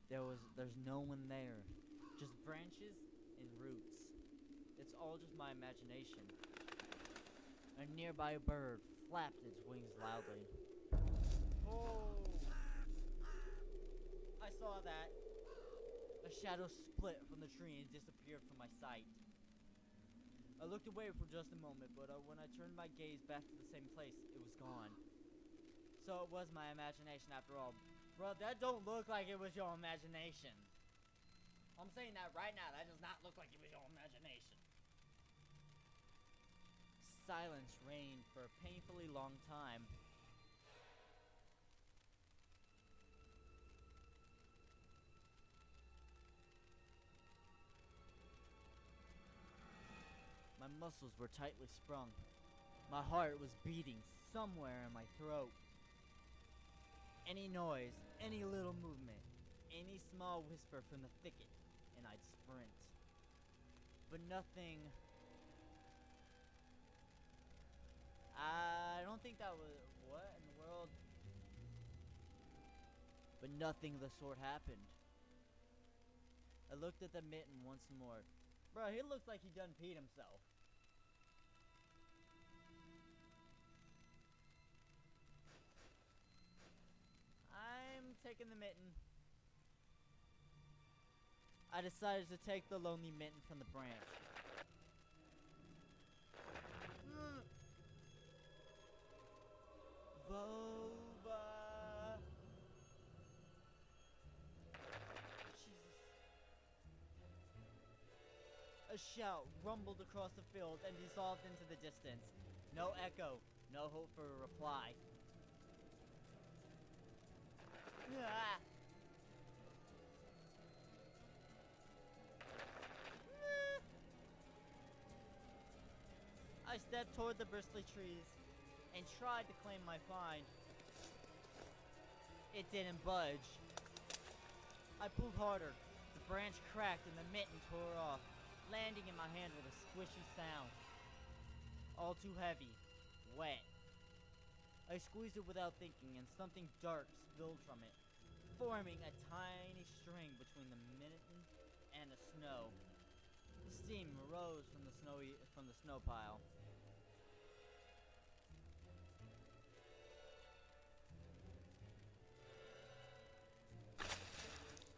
There's no one there. Just branches and roots. It's all just my imagination. A nearby bird flapped its wings loudly. Oh! I saw that. A shadow split from the tree and disappeared from my sight. I looked away for just a moment, but when I turned my gaze back to the same place, it was gone. So it was my imagination after all. Bro, that don't look like it was your imagination. I'm saying that right now. That does not look like it was your imagination. Silence reigned for a painfully long time. My muscles were tightly sprung. My heart was beating somewhere in my throat. Any noise, any little movement, any small whisper from the thicket, and I'd sprint. But nothing... I don't think that was... What in the world? But nothing of the sort happened. I looked at the mitten once more. Bro, he looks like he done peed himself. I'm taking the mitten. I decided to take the lonely mitten from the branch. Vova. Jesus. A shout rumbled across the field and dissolved into the distance. No echo, no hope for a reply. Ah. I stepped toward the bristly trees and tried to claim my find. It didn't budge. I pulled harder. The branch cracked and the mitten tore off, landing in my hand with a squishy sound. All too heavy, wet. I squeezed it without thinking, and something dark spilled from it, forming a tiny string between the mitten and the snow. The steam rose from the snow pile.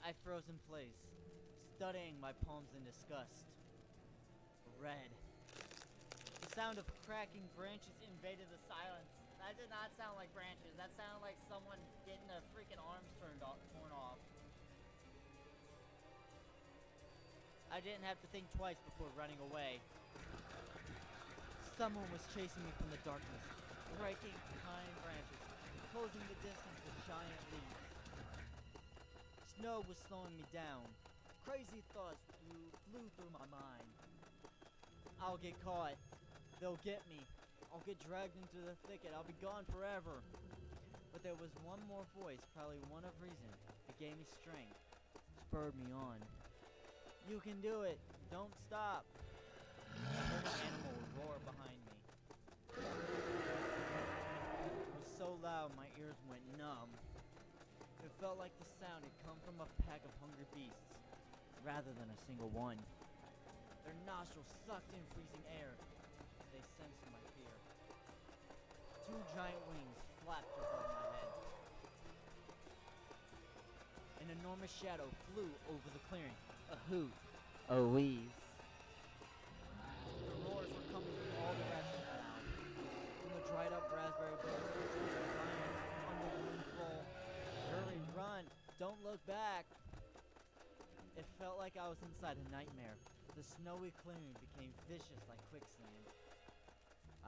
I froze in place, studying my palms in disgust. Red. The sound of cracking branches invaded the silence. That did not sound like branches. That sounded like someone getting their freaking arms torn off. I didn't have to think twice before running away. Someone was chasing me from the darkness, breaking pine branches, closing the distance with giant leaves. Snow was slowing me down. Crazy thoughts flew through my mind. I'll get caught. They'll get me. I'll get dragged into the thicket. I'll be gone forever. But there was one more voice, probably one of reason. It gave me strength, spurred me on. You can do it. Don't stop. I heard an animal roar behind me. It was so loud my ears went numb. It felt like the sound had come from a pack of hungry beasts, rather than a single one. Their nostrils sucked in freezing air. They sensed my fear. Two giant wings flapped above my head. An enormous shadow flew over the clearing. A hoot. A wheeze. The roars were coming from all directions now. From the dried up raspberry bushes to the giants under the windfall. Hurry, run! Don't look back! It felt like I was inside a nightmare. The snowy clearing became vicious like quicksand.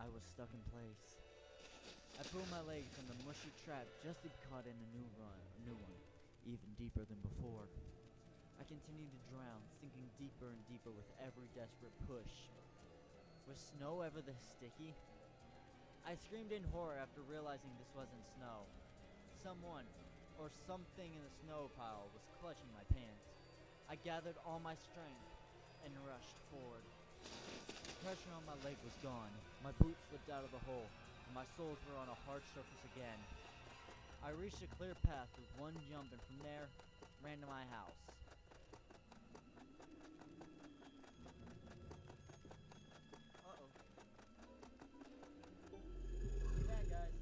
I was stuck in place. I pulled my leg from the mushy trap just to be caught in a new one, even deeper than before. I continued to drown, sinking deeper and deeper with every desperate push. Was snow ever this sticky? I screamed in horror after realizing this wasn't snow. Someone, or something in the snow pile, was clutching my pants. I gathered all my strength and rushed forward. The pressure on my leg was gone. My boots slipped out of the hole, and my soles were on a hard surface again. I reached a clear path with one jump, and from there, ran to my house. Uh-oh. Be back, guys.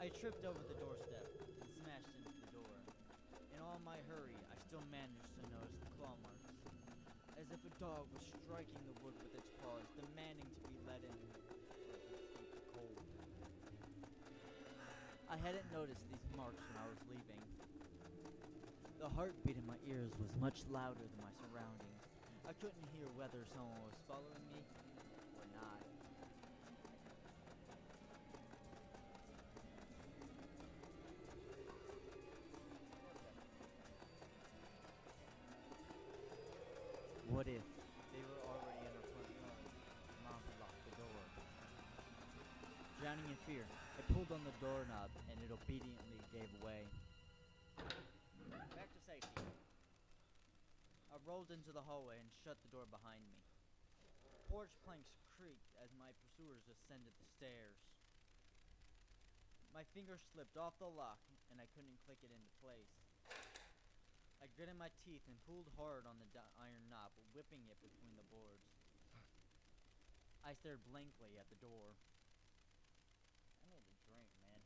I tripped over the doorstep and smashed into the door. In all my hurry, I still managed to notice the claw marks, as if a dog was striking the wood with its paws, demanding to be let in for it to escape the cold. I hadn't noticed these marks when I was leaving. The heartbeat in my ears was much louder than my surroundings. I couldn't hear whether someone was following me or not. What if they were already in our front yard? Mom had locked the door. Drowning in fear, I pulled on the doorknob and it obediently gave way. Back to safety. I rolled into the hallway and shut the door behind me. Porch planks creaked as my pursuers ascended the stairs. My finger slipped off the lock and I couldn't click it into place. I gritted my teeth and pulled hard on the iron knob, whipping it between the boards. I stared blankly at the door. I need a drink, man.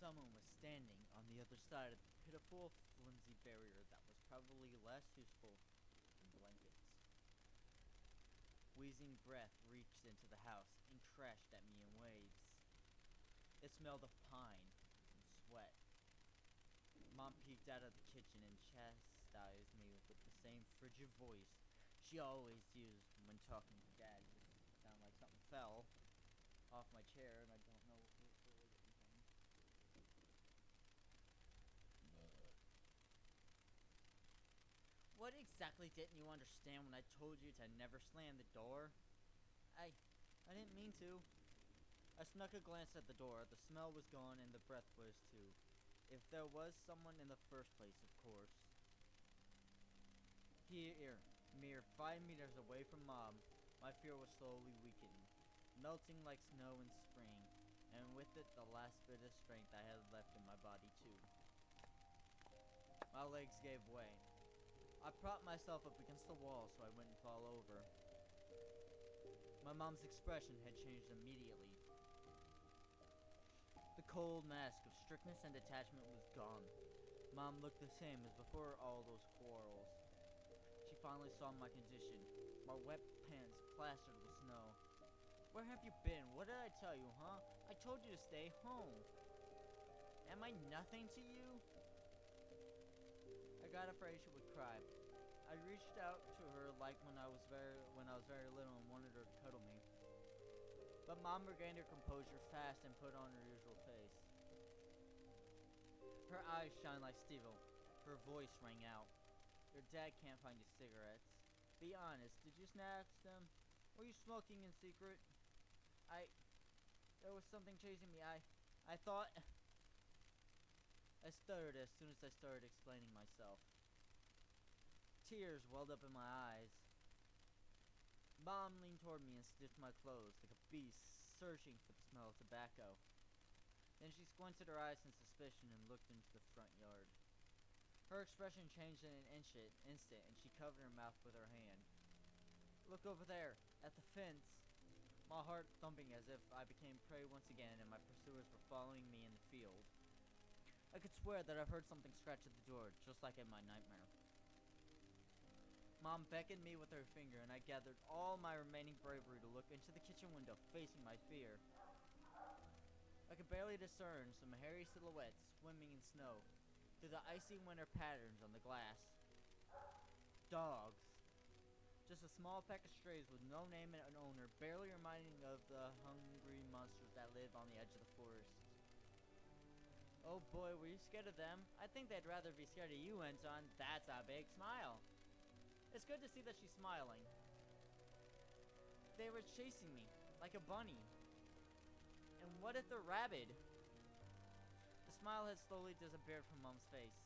Someone was standing on the other side of the pitiful, flimsy barrier that was probably less useful than blankets. Wheezing breath reached into the house and crashed at me in waves. It smelled of pine and sweat. Mom peeked out of the kitchen and chastised me with the same frigid voice she always used when talking to Dad. It sounded like something fell off my chair and I don't know what it was. What exactly didn't you understand when I told you to never slam the door? I didn't mean to. I snuck a glance at the door. The smell was gone and the breath was too. If there was someone in the first place, of course. Here, mere 5 meters away from Mom, my fear was slowly weakening, melting like snow in spring, and with it the last bit of strength I had left in my body too. My legs gave way. I propped myself up against the wall so I wouldn't fall over. My mom's expression had changed immediately. The cold mask of strictness and detachment was gone. Mom looked the same as before all those quarrels. She finally saw my condition, my wet pants plastered with snow. Where have you been? What did I tell you, huh? I told you to stay home. Am I nothing to you? I got afraid she would cry. I reached out to her like when I was very little and wanted her to cuddle me. But Mom regained her composure fast and put on her usual face. Her eyes shine like steel. Her voice rang out. Your dad can't find his cigarettes. Be honest, did you snatch them? Were you smoking in secret? There was something chasing me. I thought... I stuttered as soon as I started explaining myself. Tears welled up in my eyes. Mom leaned toward me and sniffed my clothes like a beast searching for the smell of tobacco. Then she squinted her eyes in suspicion and looked into the front yard. Her expression changed in an instant, and she covered her mouth with her hand. Look over there, at the fence. My heart thumping as if I became prey once again and my pursuers were following me in the field. I could swear that I've heard something scratch at the door, just like in my nightmare. Mom beckoned me with her finger, and I gathered all my remaining bravery to look into the kitchen window, facing my fear. I could barely discern some hairy silhouettes swimming in snow through the icy winter patterns on the glass. Dogs. Just a small pack of strays with no name and an owner, barely reminding of the hungry monsters that live on the edge of the forest. Oh boy, were you scared of them? I think they'd rather be scared of you, Anton. That's a big smile. It's good to see that she's smiling. They were chasing me, like a bunny. And what if they're rabid? The smile had slowly disappeared from Mom's face.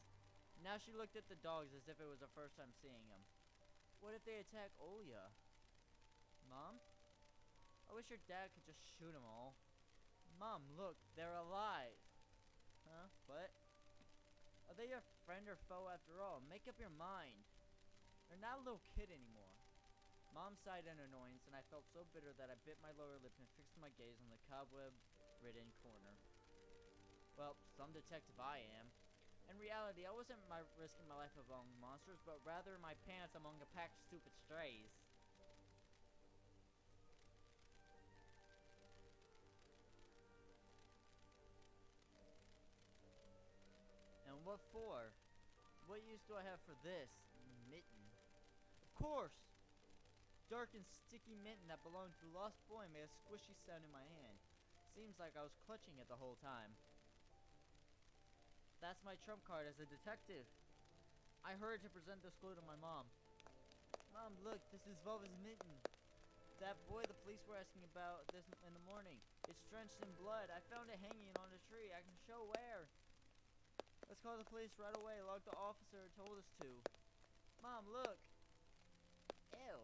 Now she looked at the dogs as if it was her first time seeing them. What if they attack Olya? Mom? I wish your dad could just shoot them all. Mom, look, they're alive. Huh? What? Are they your friend or foe after all? Make up your mind. They're not a little kid anymore. Mom sighed in annoyance, and I felt so bitter that I bit my lower lip and fixed my gaze on the cobweb-ridden corner. Well, some detective I am. In reality, I wasn't risking my life among monsters, but rather my pants among a pack of stupid strays. And what for? What use do I have for this mitten? Of course! Dark and sticky mitten that belonged to the lost boy made a squishy sound in my hand. Seems like I was clutching it the whole time. That's my trump card as a detective. I hurried to present this clue to my mom. Mom, look, this is Volva's mitten. That boy the police were asking about this in the morning. It's drenched in blood. I found it hanging on a tree. I can show where. Let's call the police right away, like the officer told us to. Mom, look! Ew.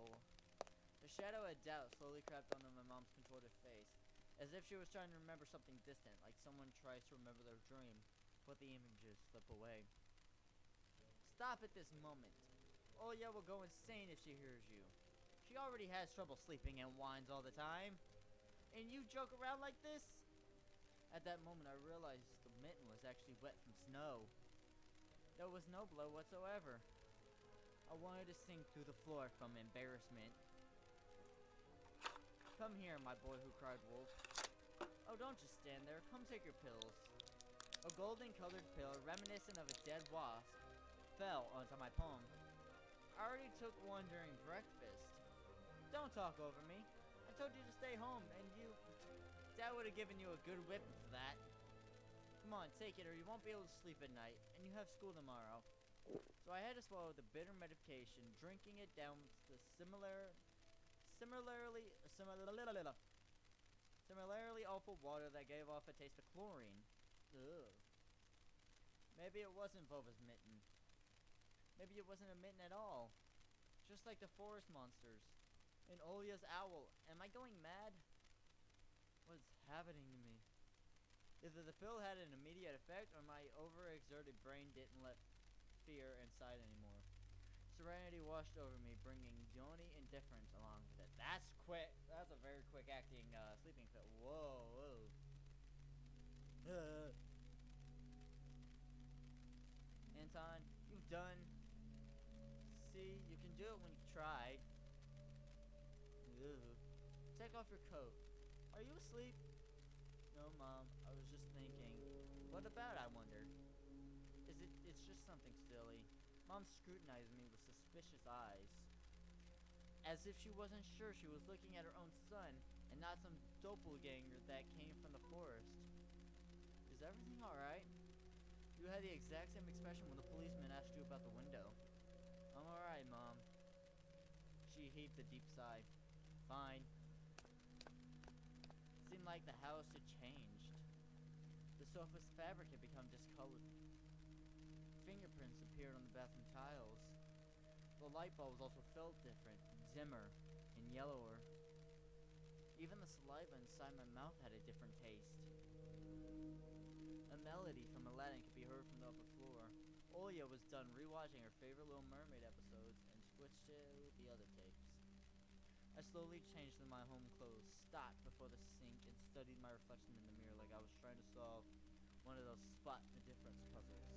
The shadow of doubt slowly crept onto my mom's contorted face, as if she was trying to remember something distant, like someone tries to remember their dream, but the images slip away. Stop at this moment. Olya will go insane if she hears you. She already has trouble sleeping and whines all the time. And you joke around like this? At that moment, I realized the mitten was actually wet from snow. There was no blood whatsoever. I wanted to sink through the floor from embarrassment. Come here, my boy, who cried Wolf. Oh, don't just stand there. Come take your pills. A golden-colored pill, reminiscent of a dead wasp, fell onto my palm. I already took one during breakfast. Don't talk over me. I told you to stay home, and you... Dad would have given you a good whipping for that. Come on, take it or you won't be able to sleep at night, and you have school tomorrow. So I had to swallow the bitter medication, drinking it down with the similarly awful water that gave off a taste of chlorine. Ugh. Maybe it wasn't Volva's mitten. Maybe it wasn't a mitten at all. Just like the forest monsters. And Olya's owl. Am I going mad? What's happening to me? Either the pill had an immediate effect, or my overexerted brain didn't let fear inside anymore. Serenity washed over me, bringing yawny indifference along with it. That's quick. That's a very quick acting sleeping pill. Whoa, whoa. Anton, you've done. See, you can do it when you try. Ugh. Take off your coat. Are you asleep? No, Mom. I was just thinking. What about, I wondered? It's just something silly. Mom scrutinized me with suspicious eyes. As if she wasn't sure she was looking at her own son, and not some doppelganger that came from the forest. Is everything alright? You had the exact same expression when the policeman asked you about the window. I'm alright, Mom. She heaved a deep sigh. Fine. It seemed like the house had changed. The sofa's fabric had become discolored. Fingerprints appeared on the bathroom tiles. The light bulbs also felt different, dimmer, and yellower. Even the saliva inside my mouth had a different taste. A melody from Aladdin could be heard from the upper floor. Olya was done rewatching her favorite Little Mermaid episodes and switched to the other tapes. I slowly changed into my home clothes, stopped before the sink, and studied my reflection in the mirror like I was trying to solve one of those spot the difference puzzles.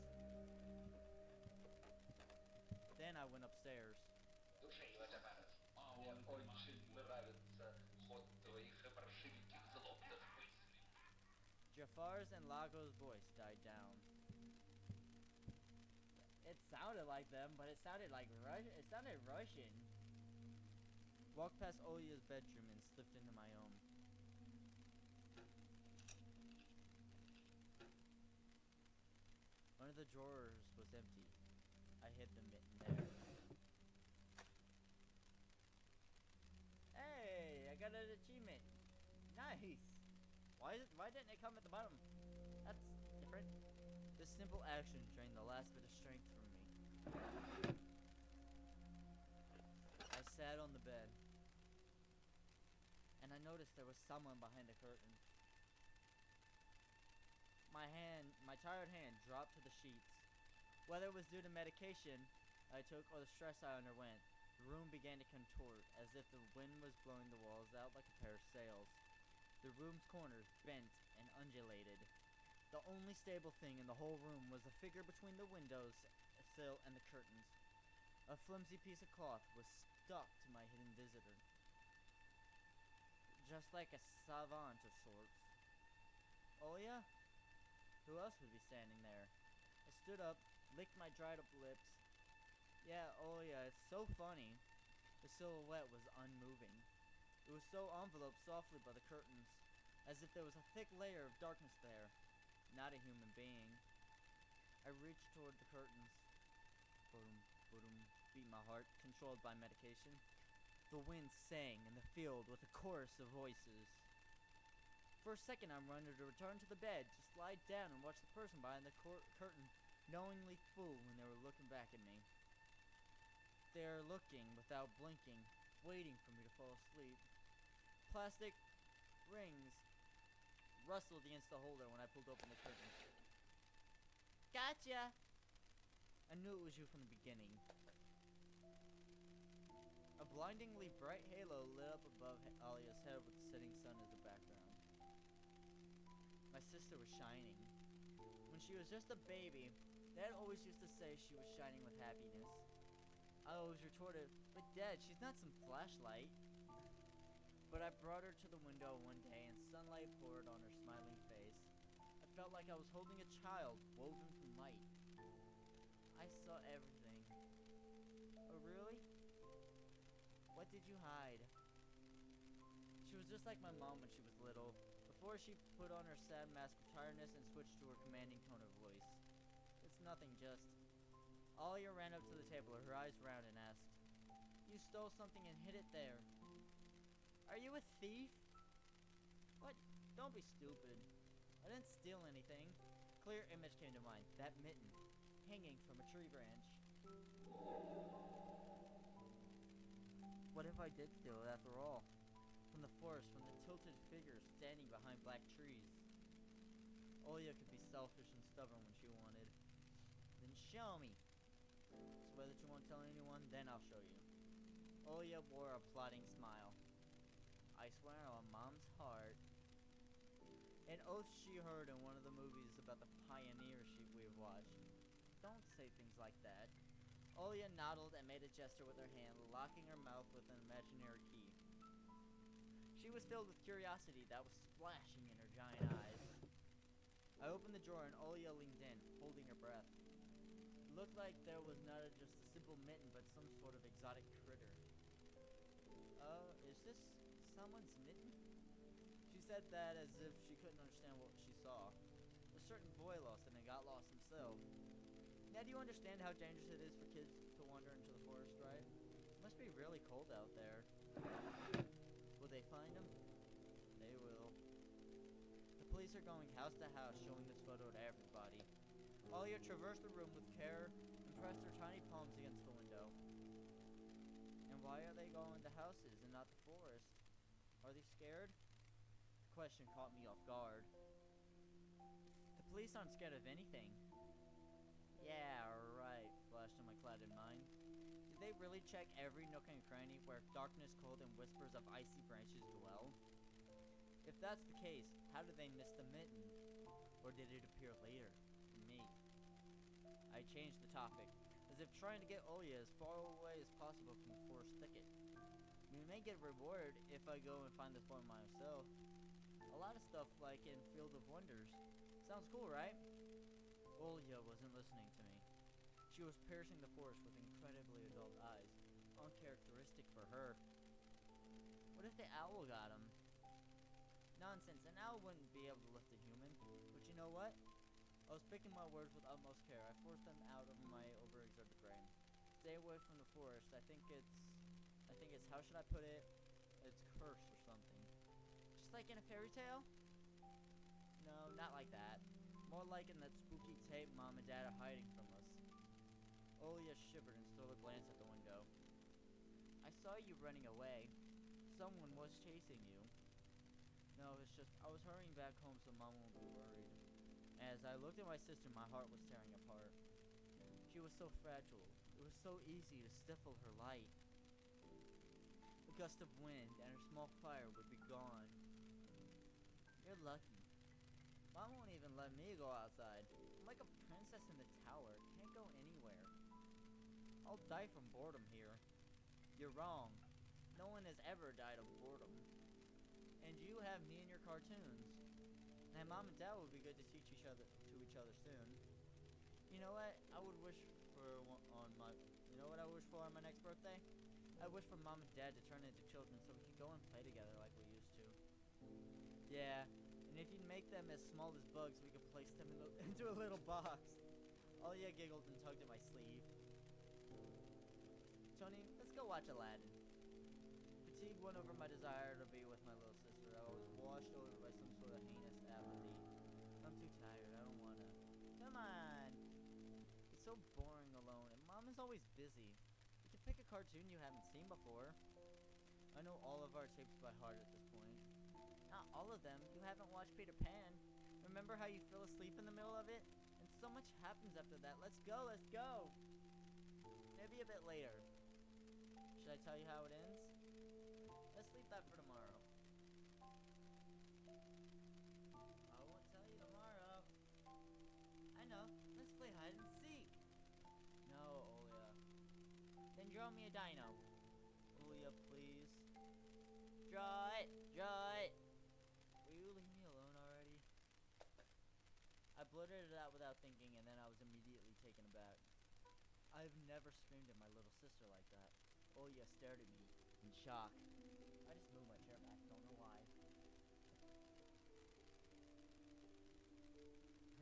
Then I went upstairs. Душе его добавить. Мне очень нравится ход твоих паршивеньких злобных мыслей. Jafar's and Lago's voice died down. It sounded like them, but it sounded like It sounded Russian. Walked past Olya's bedroom and slipped into my own. One of the drawers was empty. I hid the mitten there. Hey, I got an achievement. Nice. Why didn't it come at the bottom? That's different. This simple action drained the last bit of strength from me. bed. And I noticed there was someone behind the curtain. My tired hand dropped to the sheets. Whether it was due to medication I took or the stress I underwent, the room began to contort as if the wind was blowing the walls out like a pair of sails. The room's corners bent and undulated. The only stable thing in the whole room was the figure between the windows sill and the curtains. A flimsy piece of cloth was stuck to my hidden visitor, just like a savant of sorts. Oh yeah? Who else would be standing there? I stood up, licked my dried up lips. Yeah, oh yeah, it's so funny. The silhouette was unmoving. It was so enveloped softly by the curtains, as if there was a thick layer of darkness there. Not a human being. I reached toward the curtains. Boom, boom, beat my heart, controlled by medication. The wind sang in the field with a chorus of voices. For a second I wanted to return to the bed, just lie down and watch the person behind the curtain knowingly fool when they were looking back at me. They are looking without blinking, waiting for me to fall asleep. Plastic rings rustled against the holder when I pulled open the curtain. Gotcha! I knew it was you from the beginning. A blindingly bright halo lit up above Alia's head with the setting sun as the background. My sister was shining. When she was just a baby, Dad always used to say she was shining with happiness. I always retorted, but Dad, she's not some flashlight. But I brought her to the window one day and sunlight poured on her smiling face. I felt like I was holding a child woven from light. I saw everything. Oh really? What did you hide? She was just like my mom when she was little. Before she put on her sad mask of tiredness and switched to her commanding tone of voice. It's nothing, just... Alia ran up to the table, her eyes round, and asked, "You stole something and hid it there. Are you a thief?" What? Don't be stupid. I didn't steal anything. Clear image came to mind. That mitten, hanging from a tree branch. What if I did steal it after all? From the forest, from the tilted figures standing behind black trees. Olia could be selfish and stubborn when she wanted. Then show me. Swear that you won't tell anyone, then I'll show you. Olia wore a plotting smile. I swear on Mom's heart. An oath she heard in one of the movies about the pioneers we've watched. Don't say things like that. Olia nodded and made a gesture with her hand, locking her mouth with an imaginary key. She was filled with curiosity that was splashing in her giant eyes. I opened the drawer and Olia leaned in, holding her breath. It looked like there was not just a simple mitten, but some sort of exotic critter. Is this someone's mitten? She said that as if she couldn't understand what she saw. A certain boy lost and got lost himself. Now do you understand how dangerous it is for kids to wander into the forest, right? It must be really cold out there. Will they find him? They will. The police are going house to house showing this photo to everybody. Olia traversed the room with care and pressed her tiny palms against the window. And why are they going to houses and not the forest? Are they scared? The question caught me off guard. The police aren't scared of anything. Yeah, right, flashed in my clouded mind. Did they really check every nook and cranny where darkness, cold, and whispers of icy branches dwell? If that's the case, how did they miss the mitten? Or did it appear later, to me? I changed the topic, as if trying to get Olia as far away as possible from the forest thicket. We may get rewarded if I go and find this boy myself. A lot of stuff like in Field of Wonders. Sounds cool, right? Olia wasn't listening to me. She was piercing the forest with incredibly adult eyes, uncharacteristic for her. What if the owl got him? Nonsense, an owl wouldn't be able to lift a human. But you know what? I was picking my words with utmost care. I forced them out of my overexerted brain. Stay away from the forest. I think it's, how should I put it? It's cursed or something. Just like in a fairy tale? No, not like that. More like in that spooky tape Mom and Dad are hiding from us. Olia shivered and stole a glance at the window. I saw you running away. Someone was chasing you. No, it's just I was hurrying back home so Mom won't be worried. As I looked at my sister, my heart was tearing apart. She was so fragile. It was so easy to stifle her light. A gust of wind and her small fire would be gone. You're lucky. Mom won't even let me go outside. I'm like a princess in the tower. Can't go anywhere. I'll die from boredom here. You're wrong. No one has ever died of boredom. And you have me in your cartoons. And Mom and Dad will be good to teach each other soon. You know what? I would wish for you know what I wish for on my next birthday? I wish for Mom and Dad to turn into children so we could go and play together like we used to. Yeah, and if you'd make them as small as bugs, we could place them into a little box. Olia giggled and tugged at my sleeve. Tony, let's go watch Aladdin. Fatigue won over my desire to be with my little sister. I was washed over by some sort of heinous apathy. I'm too tired. I don't wanna. Come on. It's so boring alone, and Mom is always busy. You can pick a cartoon you haven't seen before. I know all of our tapes by heart at this point. Not all of them. You haven't watched Peter Pan. Remember how you fell asleep in the middle of it? And so much happens after that. Let's go, let's go! Maybe a bit later. Should I tell you how it ends? Let's leave that for tomorrow. I won't tell you tomorrow. I know. Let's play hide and seek. No, Olia. Then draw me a dino. Olia, please. Draw it! Draw it! Will you leave me alone already? I blurted it out without thinking, and then I was immediately taken aback. I've never screamed at my little sister like that. Olia stared at me in shock. I just moved my chair back, don't know why.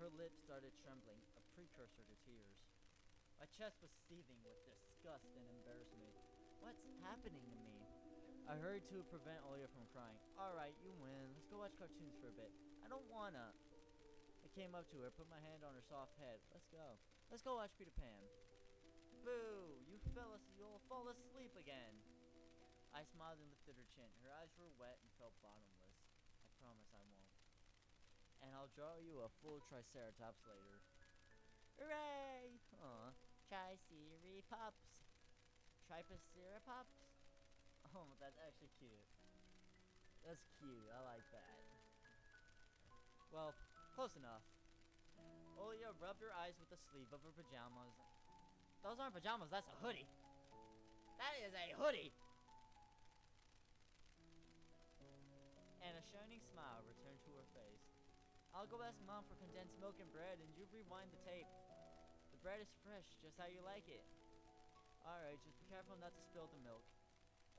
Her lips started trembling, a precursor to tears. My chest was seething with disgust and embarrassment. What's happening to me? I hurried to prevent Olia from crying. Alright, you win. Let's go watch cartoons for a bit. I don't wanna. I came up to her, put my hand on her soft head. Let's go. Let's go watch Peter Pan. Boo! You'll fall asleep again. I smiled and lifted her chin. Her eyes were wet and felt bottomless. I promise I won't. And I'll draw you a full Triceratops later. Hooray! Aw, Triceratops. Triceratops? Oh, that's actually cute. That's cute. I like that. Well, close enough. Olia rubbed her eyes with the sleeve of her pajamas. Those aren't pajamas, that's a hoodie. That is a hoodie! And a shining smile returned to her face. I'll go ask Mom for condensed milk and bread, and you rewind the tape. The bread is fresh, just how you like it. Alright, just be careful not to spill the milk,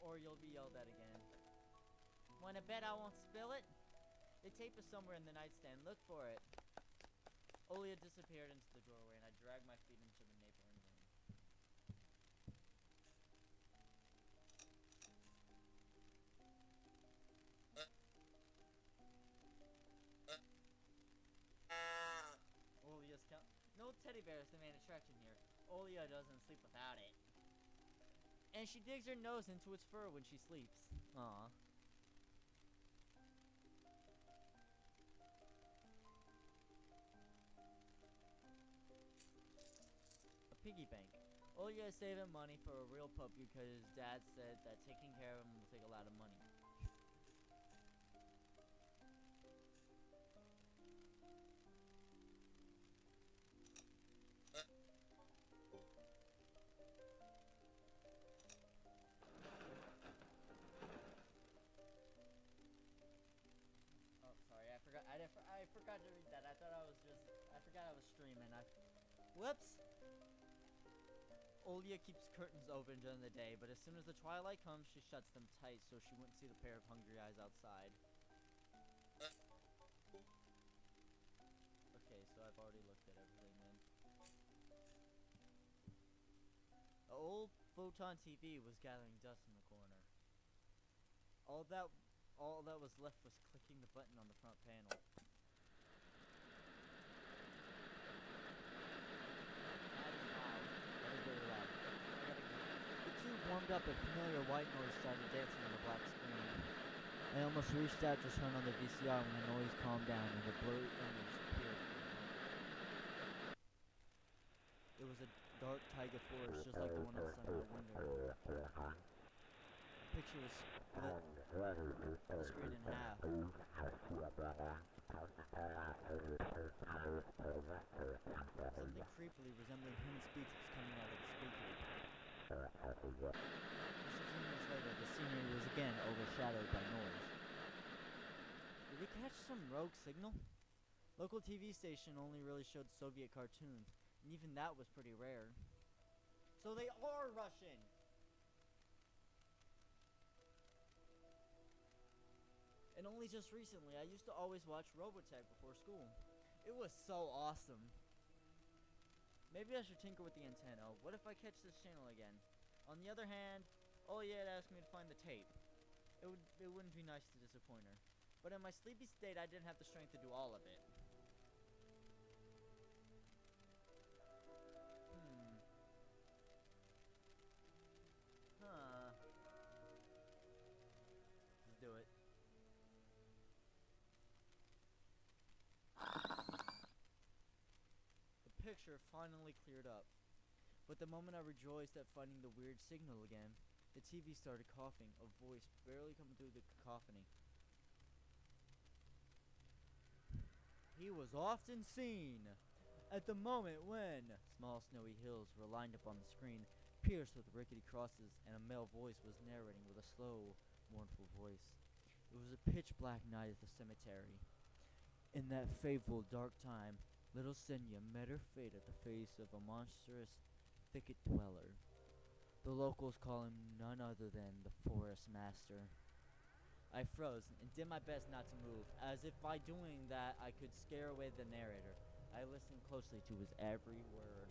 or you'll be yelled at again. Wanna bet I won't spill it? The tape is somewhere in the nightstand. Look for it. Olia disappeared into the doorway, and I dragged my feet into the neighboring room. Olia's no teddy bear is the main attraction here. Olia doesn't sleep without it. And she digs her nose into its fur when she sleeps. Aww. A piggy bank. Olia is saving money for a real pup because Dad said that taking care of him will take a lot of money. I forgot to read that. I forgot I was streaming. Whoops! Olia keeps curtains open during the day, but as soon as the twilight comes, she shuts them tight so she wouldn't see the pair of hungry eyes outside. Okay, so I've already looked at everything then. The old Photon TV was gathering dust in the corner. All that was left was clicking the button on the front panel. That is very loud. The two warm looked up, a familiar white noise started dancing on the black screen. I almost reached out to turn on the VCR when the noise calmed down and the blurry image appeared. It was a dark taiga forest just like the one outside my window. The picture was split the screen in half. Something creepily resembling human speech was coming out of the speaker. Just a few minutes later, the scenery was again overshadowed by noise. Did we catch some rogue signal? Local TV station only really showed Soviet cartoons, and even that was pretty rare. So they are Russian! And only just recently, I used to always watch Robotech before school. It was so awesome. Maybe I should tinker with the antenna. What if I catch this channel again? On the other hand, oh yeah, it asked me to find the tape. It wouldn't be nice to disappoint her. But in my sleepy state, I didn't have the strength to do all of it. Let's do it. The picture finally cleared up. But the moment I rejoiced at finding the weird signal again, the TV started coughing, a voice barely coming through the cacophony. He was often seen at the moment when small snowy hills were lined up on the screen, pierced with rickety crosses, and a male voice was narrating with a slow, mournful voice. It was a pitch-black night at the cemetery. In that fateful dark time, little Senya met her fate at the face of a monstrous thicket dweller. The locals call him none other than the Forest Master. I froze and did my best not to move, as if by doing that I could scare away the narrator. I listened closely to his every word.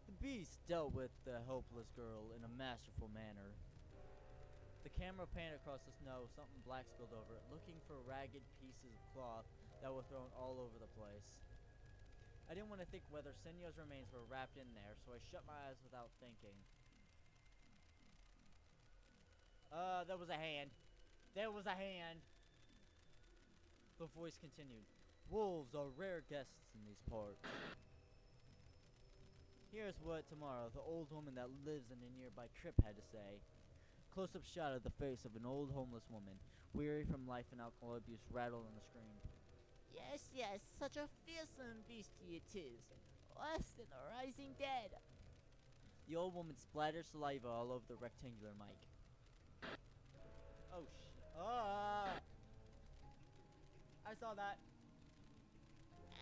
The beast dealt with the helpless girl in a masterful manner. The camera panned across the snow, something black spilled over it, looking for ragged pieces of cloth that were thrown all over the place. I didn't want to think whether Senya's remains were wrapped in there, so I shut my eyes without thinking. There was a hand. There was a hand. The voice continued. Wolves are rare guests in these parts. Here's what tomorrow the old woman that lives in a nearby crypt had to say. Close-up shot of the face of an old homeless woman, weary from life and alcohol abuse, rattled on the screen. Yes, yes, such a fearsome beastie it is, worse than the rising dead. The old woman splattered saliva all over the rectangular mic. Oh, I saw that.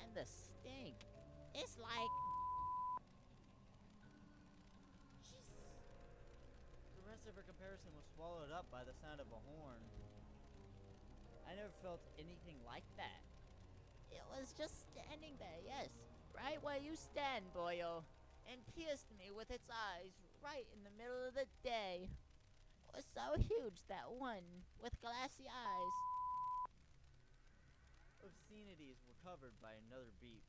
And the stink, it's like... The rest of her comparison was swallowed up by the sound of a horn. I never felt anything like that. It was just standing there, yes, right where you stand, boyo, and pierced me with its eyes right in the middle of the day. It was so huge, that one, with glassy eyes. Obscenities were covered by another beep.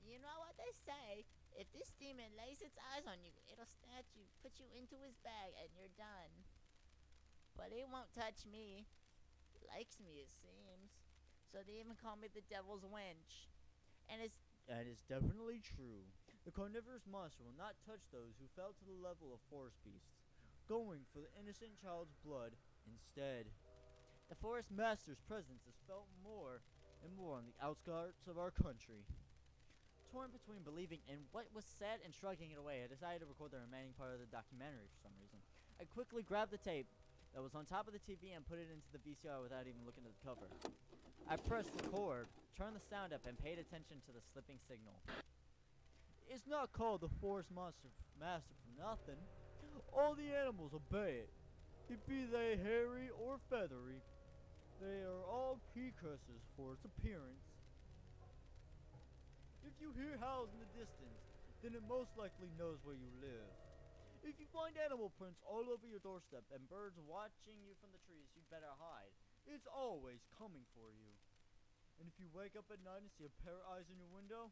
You know what they say, if this demon lays its eyes on you, it'll snatch you, put you into his bag, and you're done. But it won't touch me. It likes me, it seems. So they even call me the Devil's Wench. And it's... That is definitely true. The carnivorous monster will not touch those who fell to the level of forest beasts, going for the innocent child's blood instead. The Forest Master's presence is felt more and more on the outskirts of our country. Torn between believing in what was said and shrugging it away, I decided to record the remaining part of the documentary for some reason. I quickly grabbed the tape that was on top of the TV and put it into the VCR without even looking at the cover. I pressed record, turned the sound up, and paid attention to the slipping signal. It's not called the Forest Master for nothing. All the animals obey it, be they hairy or feathery. They are all precursors for its appearance. If you hear howls in the distance, then it most likely knows where you live. If you find animal prints all over your doorstep and birds watching you from the trees, you'd better hide. It's always coming for you. And if you wake up at night and see a pair of eyes in your window,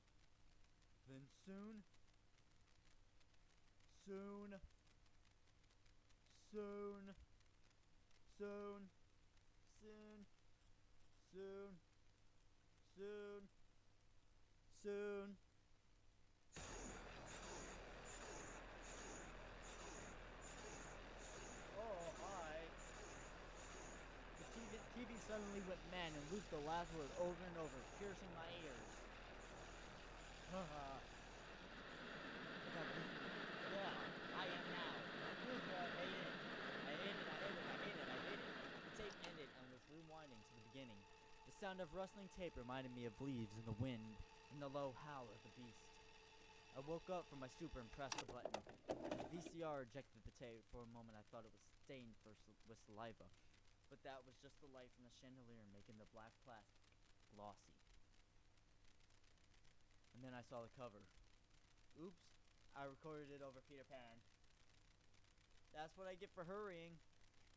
then soon Soon. Soon. Soon. Soon. Soon. Soon. Oh, hi. The TV suddenly went mad and looped the last word over and over, piercing my ears. Haha. Yeah, I am now. I hate it. I hate it. I hate it. I hate it. I hate it. The tape ended and was rewinding to the beginning. The sound of rustling tape reminded me of leaves in the wind and the low howl of the beast. I woke up from my stupor and pressed the button. The VCR ejected the tape. For a moment, I thought it was stained with saliva, but that was just the light from the chandelier making the black plastic glossy. And then I saw the cover. Oops, I recorded it over Peter Pan. That's what I get for hurrying.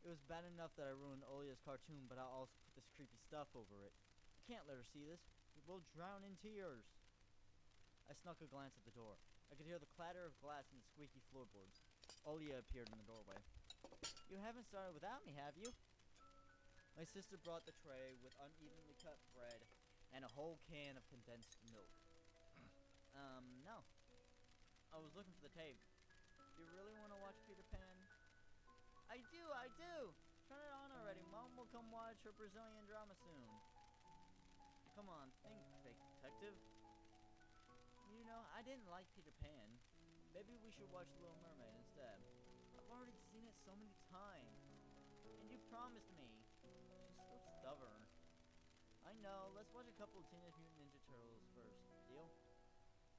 It was bad enough that I ruined Olia's cartoon, but I also put this creepy stuff over it. I can't let her see this. We'll drown in tears. I snuck a glance at the door. I could hear the clatter of glass and the squeaky floorboards. Olia appeared in the doorway. You haven't started without me, have you? My sister brought the tray with unevenly cut bread and a whole can of condensed milk. No. I was looking for the tape. Do you really want to watch Peter Pan? I do! Turn it on already. Mom will come watch her Brazilian drama soon. Come on, think, fake detective. You know, I didn't like Peter Pan. Maybe we should watch Little Mermaid instead. I've already seen it so many times. And you promised me. She's so stubborn. I know, let's watch a couple of Teenage Mutant Ninja Turtles first. Deal?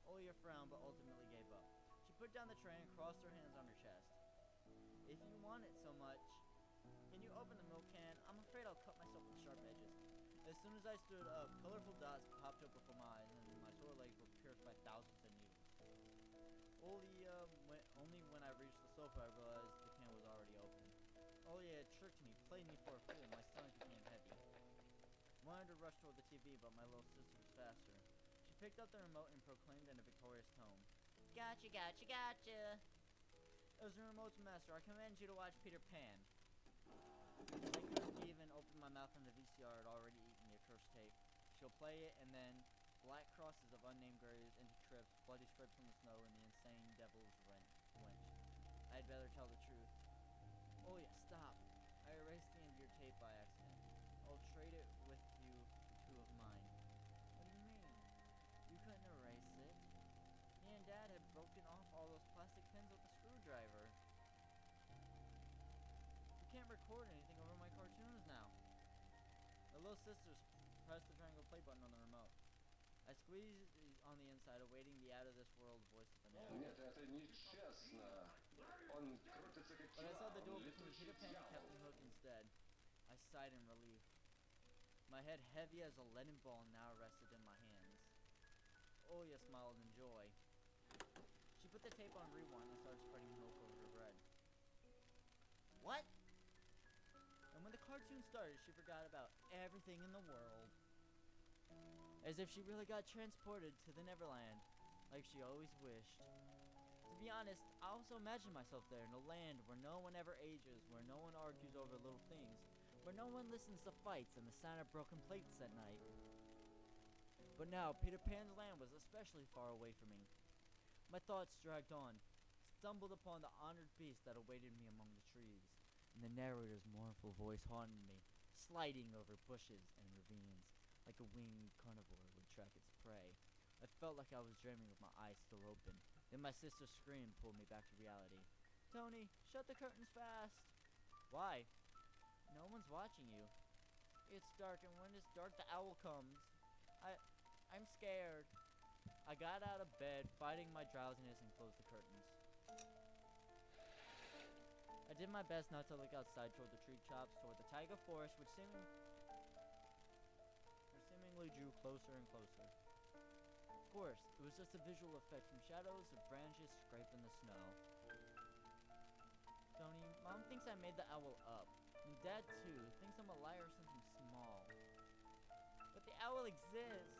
Olia frowned but ultimately gave up. She put down the tray and crossed her hands on her chest. If you want it so much, can you open the milk can? I'm afraid I'll cut myself with sharp edges. As soon as I stood up, colorful dots popped up before my eyes, and my sore legs were pierced by thousands of needles. Only when I reached the sofa I realized the can was already open. Olia had tricked me, played me for a fool. My stomach became heavy. I wanted to rush toward the TV, but my little sister was faster. She picked up the remote and proclaimed in a victorious tone, "Gotcha, gotcha, gotcha! As the remote's master, I command you to watch Peter Pan." I couldn't even open my mouth, and the VCR had already eaten the accursed tape. She'll play it, and then black crosses of unnamed graves, empty trips, bloody scrapes on the snow, and the insane devil's wench. I'd better tell the truth. Oh yeah, stop. I erased the end of your tape by accident. I'll trade it with you for 2 of mine. What do you mean? You couldn't erase it. Me and Dad had broken off all those plastic pins with a screwdriver. You can't record anything over my cartoons now. My little sister pressed the triangle play button on the remote. I squeezed on the inside, awaiting the out-of-this-world voice of the narrator. Нет, это нечестно. Он крутится как But I saw the duel between летучий Peter Pan and дьявол. Captain Hook instead. I sighed in relief. My head heavy as a leaden ball now rested in my hands. Olia smiled in joy. She put the tape on rewind and started spreading milk over her bread. What? And when the cartoon started, she forgot about everything in the world. As if she really got transported to the Neverland, like she always wished. To be honest, I also imagined myself there in a land where no one ever ages, where no one argues over little things, where no one listens to fights and the sound of broken plates at night. But now, Peter Pan's land was especially far away from me. My thoughts dragged on, stumbled upon the honored beast that awaited me among the trees, and the narrator's mournful voice haunted me, sliding over bushes and ravines, like a winged carnivore would track its prey. I felt like I was dreaming with my eyes still open. Then my sister's scream pulled me back to reality. "Tony, shut the curtains fast!" "Why?" "No one's watching you." "It's dark, and when it's dark, the owl comes." I'm scared." I got out of bed, fighting my drowsiness, and closed the curtains. I did my best not to look outside toward the tree tops, toward the taiga forest, which seemingly drew closer and closer. Of course, it was just a visual effect from shadows of branches scraping the snow. Tony, Mom thinks I made the owl up, and Dad too thinks I'm a liar or something small. But the owl exists.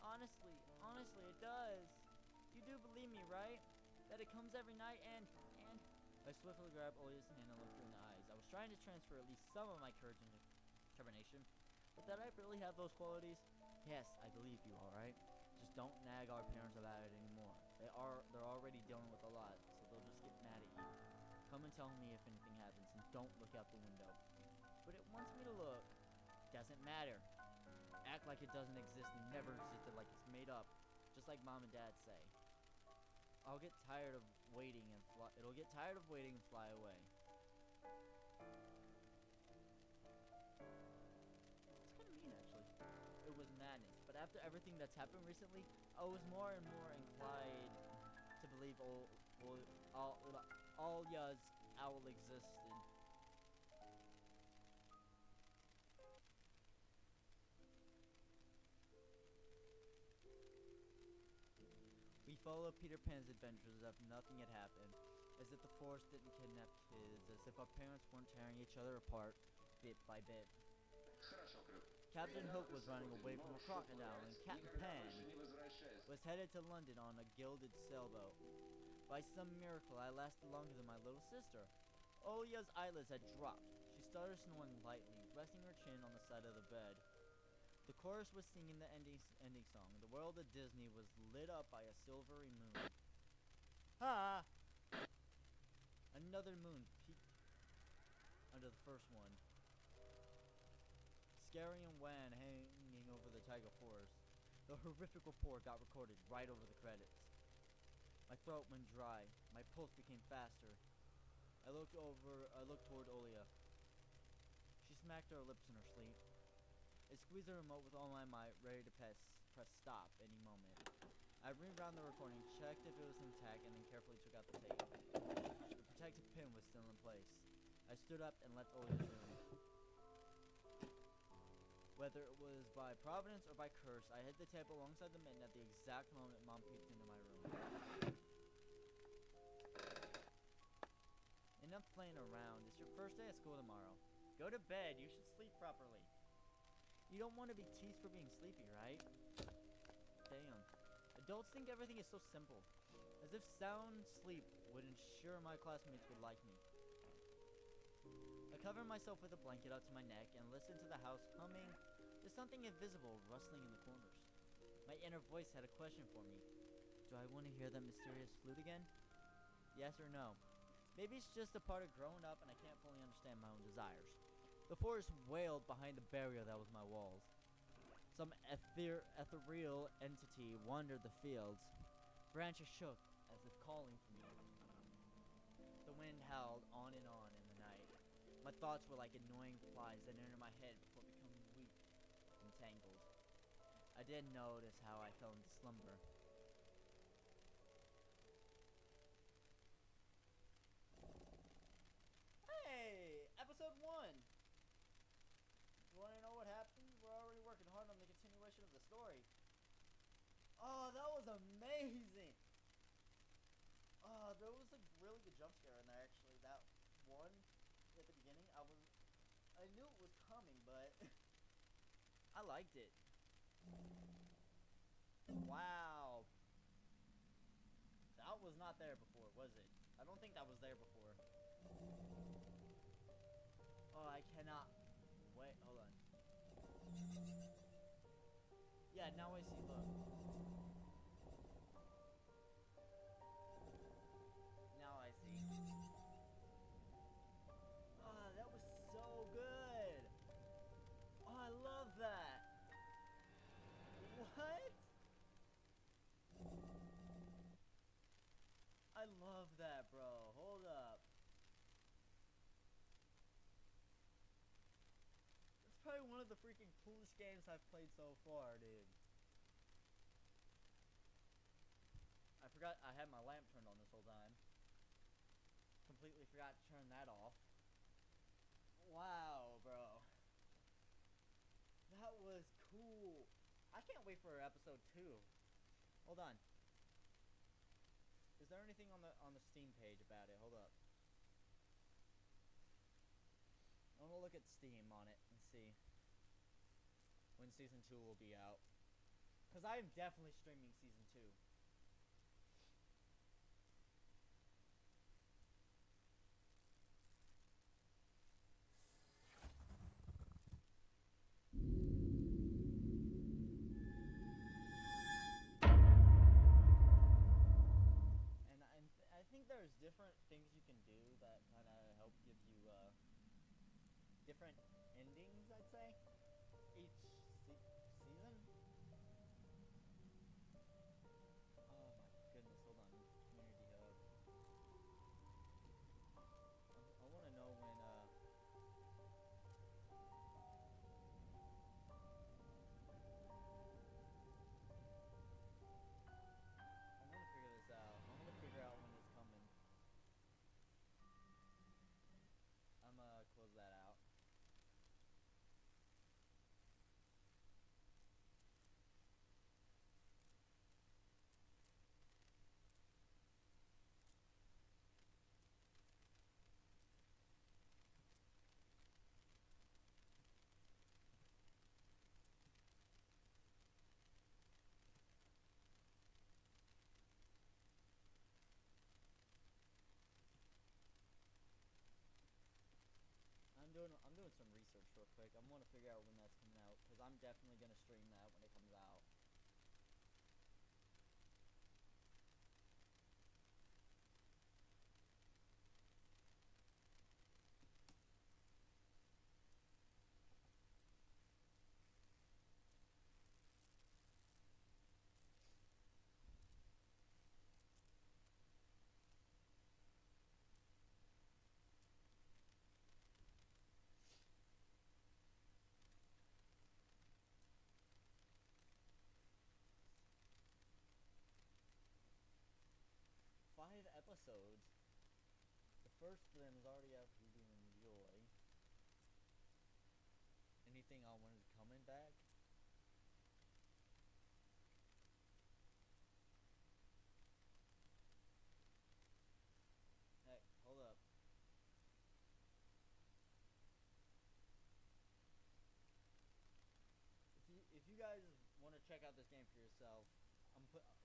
Honestly, it does. You do believe me, right? That it comes every night and I swiftly grabbed Olia's hand and looked her in the eyes. I was trying to transfer at least some of my courage into determination, but did I really have those qualities? Yes, I believe you, alright? Just don't nag our parents about it anymore. They're already dealing with a lot, so they'll just get mad at you. Come and tell me if anything happens, and don't look out the window. But it wants me to look. Doesn't matter. Act like it doesn't exist and never existed, like it's made up. Just like Mom and Dad say. It'll get tired of waiting and fly away. It's kind of mean, actually. It was madness, but after everything that's happened recently, I was more and more inclined to believe Alya's owl existed. We followed Peter Pan's adventures as if nothing had happened, as if the forest didn't kidnap kids, as if our parents weren't tearing each other apart bit by bit. Хорошо, Крюк. Captain Hook was running away from a crocodile, and Captain Pan was headed to London on a gilded sailboat. By some miracle, I lasted longer than my little sister. Olia's eyelids had dropped. She started snoring lightly, resting her chin on the side of the bed. The chorus was singing the ending song. The world of Disney was lit up by a silvery moon. Ah! Another moon peeked under the first one. Scary and wan hanging over the taiga forest. The horrific report got recorded right over the credits. My throat went dry. My pulse became faster. I looked toward Olia. She smacked her lips in her sleep. I squeezed the remote with all my might, ready to press stop any moment. I rewound the recording, checked if it was intact, and then carefully took out the tape. The protective pin was still in place. I stood up and left Olia's room. Whether it was by providence or by curse, I hid the tape alongside the mitten at the exact moment Mom peeked into my room. Enough playing around. It's your first day at school tomorrow. Go to bed. You should sleep properly. You don't want to be teased for being sleepy, right? Damn. Adults think everything is so simple. As if sound sleep would ensure my classmates would like me. I covered myself with a blanket up to my neck and listened to the house humming. There's something invisible rustling in the corners. My inner voice had a question for me. Do I want to hear that mysterious flute again? Yes or no? Maybe it's just a part of growing up and I can't fully understand my own desires. The forest wailed behind the barrier that was my walls. Some ethereal entity wandered the fields. Branches shook as if calling for me. The wind howled on in the night. My thoughts were like annoying flies that entered my head before becoming weak and tangled. I didn't notice how I fell into slumber. Hey! Episode 1! You wanna know what happened? We're already working hard on the continuation of the story. Oh, that was amazing! There was a really good jump scare in there, actually. That one at the beginning, I knew it was coming, but I liked it. Wow. That was not there before, was it? I don't think that was there before. Oh, I cannot. Wait, hold on. Yeah, now I see, look. Now I see. Oh, that was so good. Oh, I love that. What? I love that, bro. Hold up. It's probably one of the freaking coolest games I've played so far, dude. I forgot I had my lamp turned on this whole time. Completely forgot to turn that off. Wow, bro. That was cool. I can't wait for episode 2. Hold on. Is there anything on the Steam page about it? Hold up. I'm gonna look at Steam on it and see when season 2 will be out. Cause I am definitely streaming season 2. different endings, I'd say, each season. Oh my goodness, hold on. Community hub. I want to know when, I want to figure this out. I want to figure out when it's coming. I'm gonna close that out. I'm doing some research real quick. I want to figure out when that's coming out because I'm definitely gonna stream that when it comes out. Five episodes. The first of them is already out for you to enjoy. Anything on when it's coming back? Hey, hold up. If you guys want to check out this game for yourself,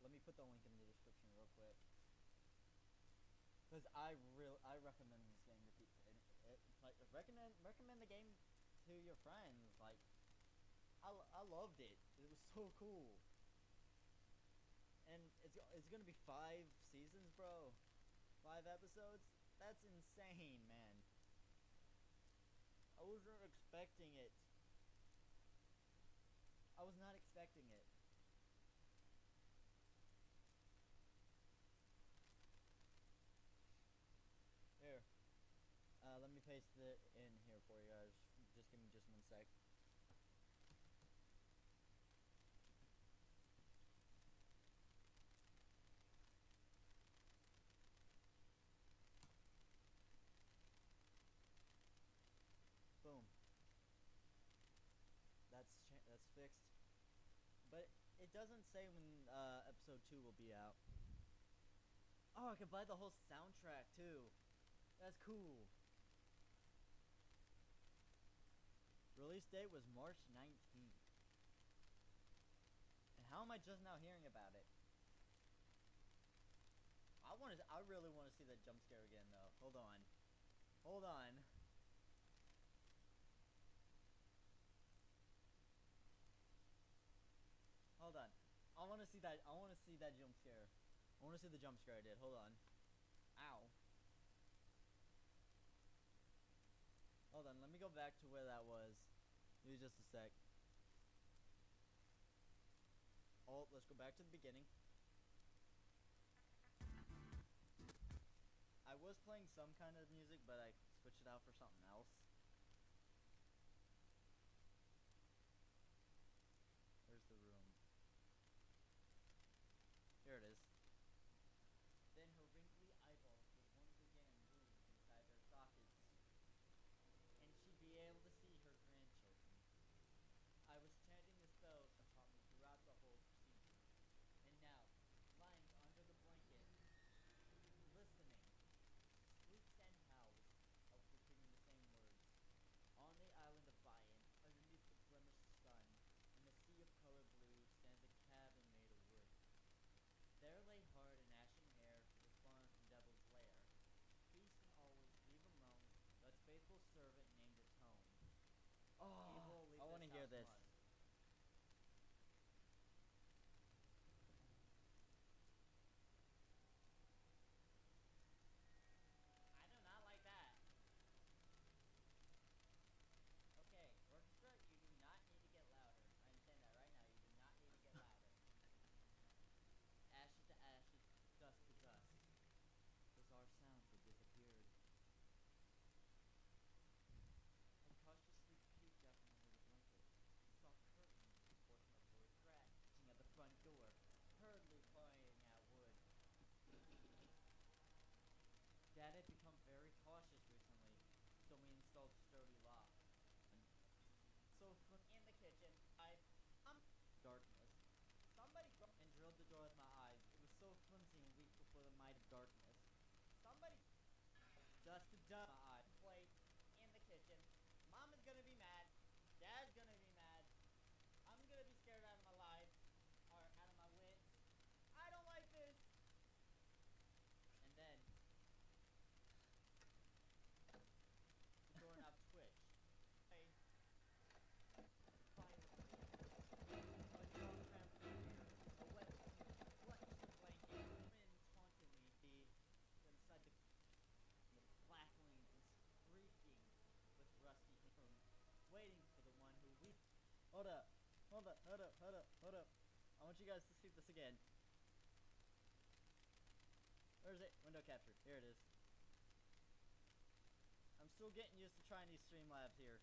let me put the link in the description real quick. Cause I recommend this game to people. Like recommend the game to your friends. Like I loved it. It was so cool. And it's gonna be 5 seasons, bro. 5 episodes. That's insane, man. I wasn't expecting it. I was not expecting it. Here. Let me paste it in here for you guys. Just give me just 1 sec. Boom. That's fixed. But it doesn't say when episode 2 will be out. Oh, I can buy the whole soundtrack too. That's cool. Release date was March 19th. And how am I just now hearing about it? I really want to see that jump scare again though. Hold on. Hold on. Hold on. I want to see that jump scare. I want to see the jump scare I did. Hold on. Ow. Hold on, let me go back to where that was. Give me just a sec. Oh, let's go back to the beginning. I was playing some kind of music, but I switched it out for something else. Where's the room? Here it is. Then her wrinkly eyeballs would once again move inside their sockets, and she'd be able to see her grandchildren. I was chanting the spells she taught me throughout the whole procedure, and now, lying under the blanket, listening, Squeaks and Howls of repeating the same darkness. Somebody dust the dust my eye. Plate in the kitchen. Mom is gonna be mad. Dad's gonna be mad. I'm gonna be scared out of my life. Or out of my wits. I don't like this. And then the doorknob twitched. Hey. Finally. A dog trampled in here. A wet clutched the blanket. Wind taunted me inside the crackling and shrieking with rusty room, waiting for the one who we. Hold up. Hold up. Hold up. Hold up. Hold up. I want you guys to see this again. Where is it? Window capture. Here it is. I'm still getting used to trying these Streamlabs here.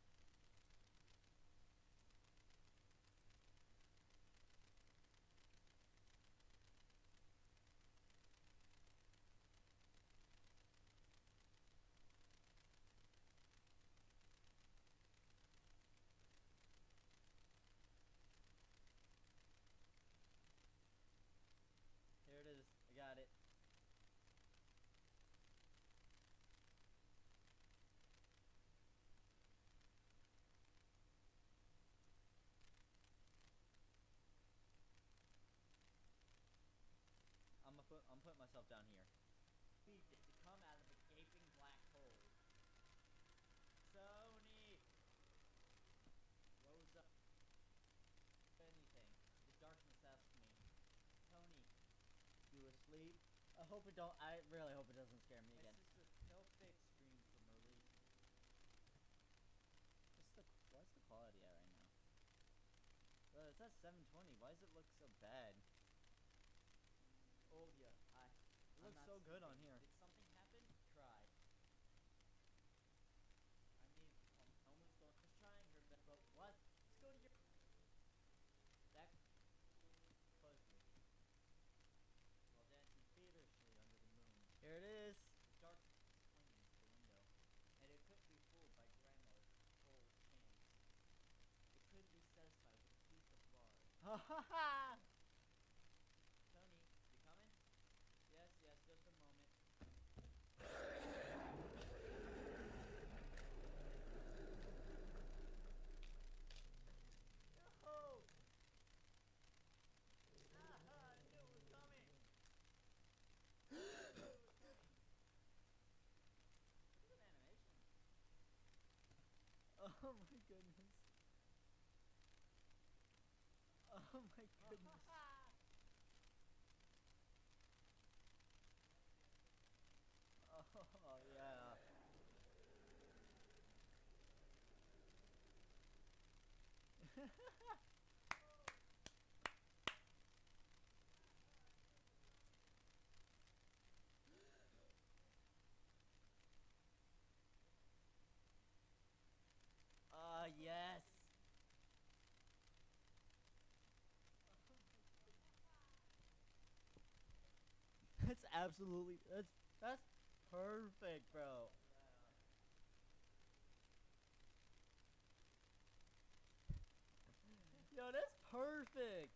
Here it is. I got it. I'm putting myself down here. Beeped it to come out of the gaping black hole. Sony! Rose up. Anything. The darkness asked me, Tony, you asleep? I really hope it doesn't scare me again. My sister Pilfix screamed from relief. What's the quality at right now? Well, it's at 720. Why does it look so bad? Olvia, it looks so good on here. Did something happen? Try. I mean, almost going. Just trying her best. But what? Let's go to your. That buzzed me. While dancing feverishly under the moon. Here it is. The darkness was clinging to the window, and it couldn't be fooled by Grandma's cold chants. It couldn't be satisfied with a piece of lard. Ha ha ha! Tony, you coming? Yes, just a moment. Yo! Aha, I knew it was coming! Look at that animation. Oh my goodness. Oh my goodness. Oh yeah. Yes. That's absolutely that's perfect, bro. Yo, that's perfect.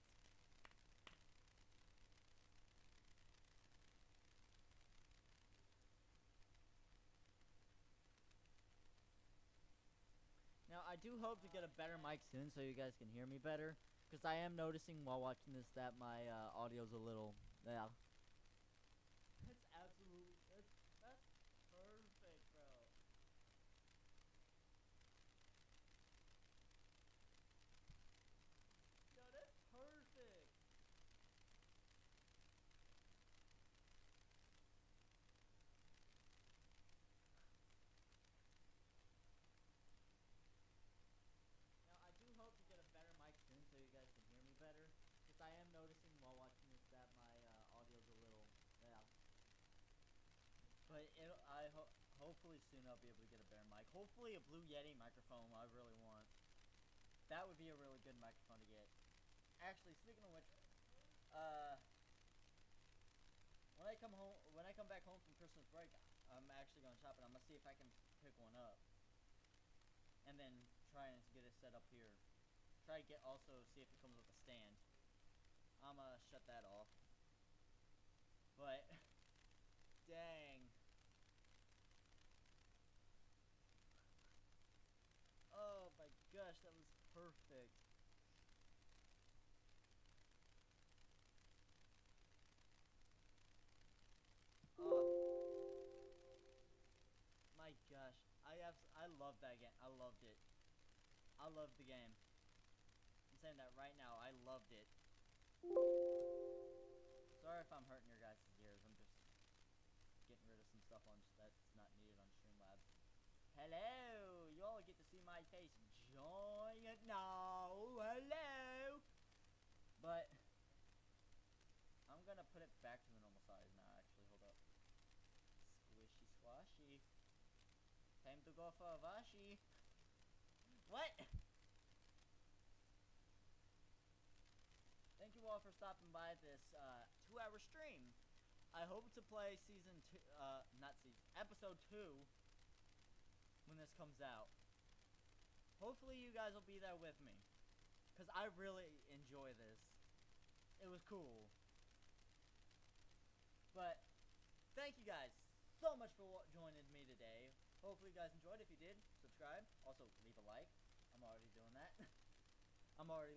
Now, I do hope to get a better mic soon so you guys can hear me better. Because I am noticing while watching this that my audio's a little, yeah. That's absolutely, that's perfect, bro. Yo, that's perfect. Now, I do hope to get a better mic soon so you guys can hear me better. Because I am noticing while watching this that my audio's a little, yeah. But hopefully soon I'll be able to get a better mic. Hopefully a Blue Yeti microphone I really want. That would be a really good microphone to get. Actually, speaking of which, when I come back home from Christmas break, I'm actually going shopping. I'm gonna see if I can pick one up, and then try and get it set up here. Try to see if it comes with a stand. I'm gonna shut that off. But dang. Oh my gosh, that was perfect. Oh my gosh, I love that game. I loved it. I loved the game. I'm saying that right now. I loved it. Sorry if I'm hurting your guys' ears. I'm just getting rid of some stuff on that's not needed on Streamlabs. Hello, you all get to see my face giant now. Hello, but I'm gonna put it back to the normal size now. Actually, hold up. Squishy squashy. Time to go for a washi. What? Thank you all for stopping by this 2-hour stream. I hope to play season 2, not season, episode 2 when this comes out. Hopefully you guys will be there with me, because I really enjoy this. It was cool. But thank you guys so much for joining me today. Hopefully you guys enjoyed. If you did, subscribe. Also, leave a like. I'm already doing that. I'm already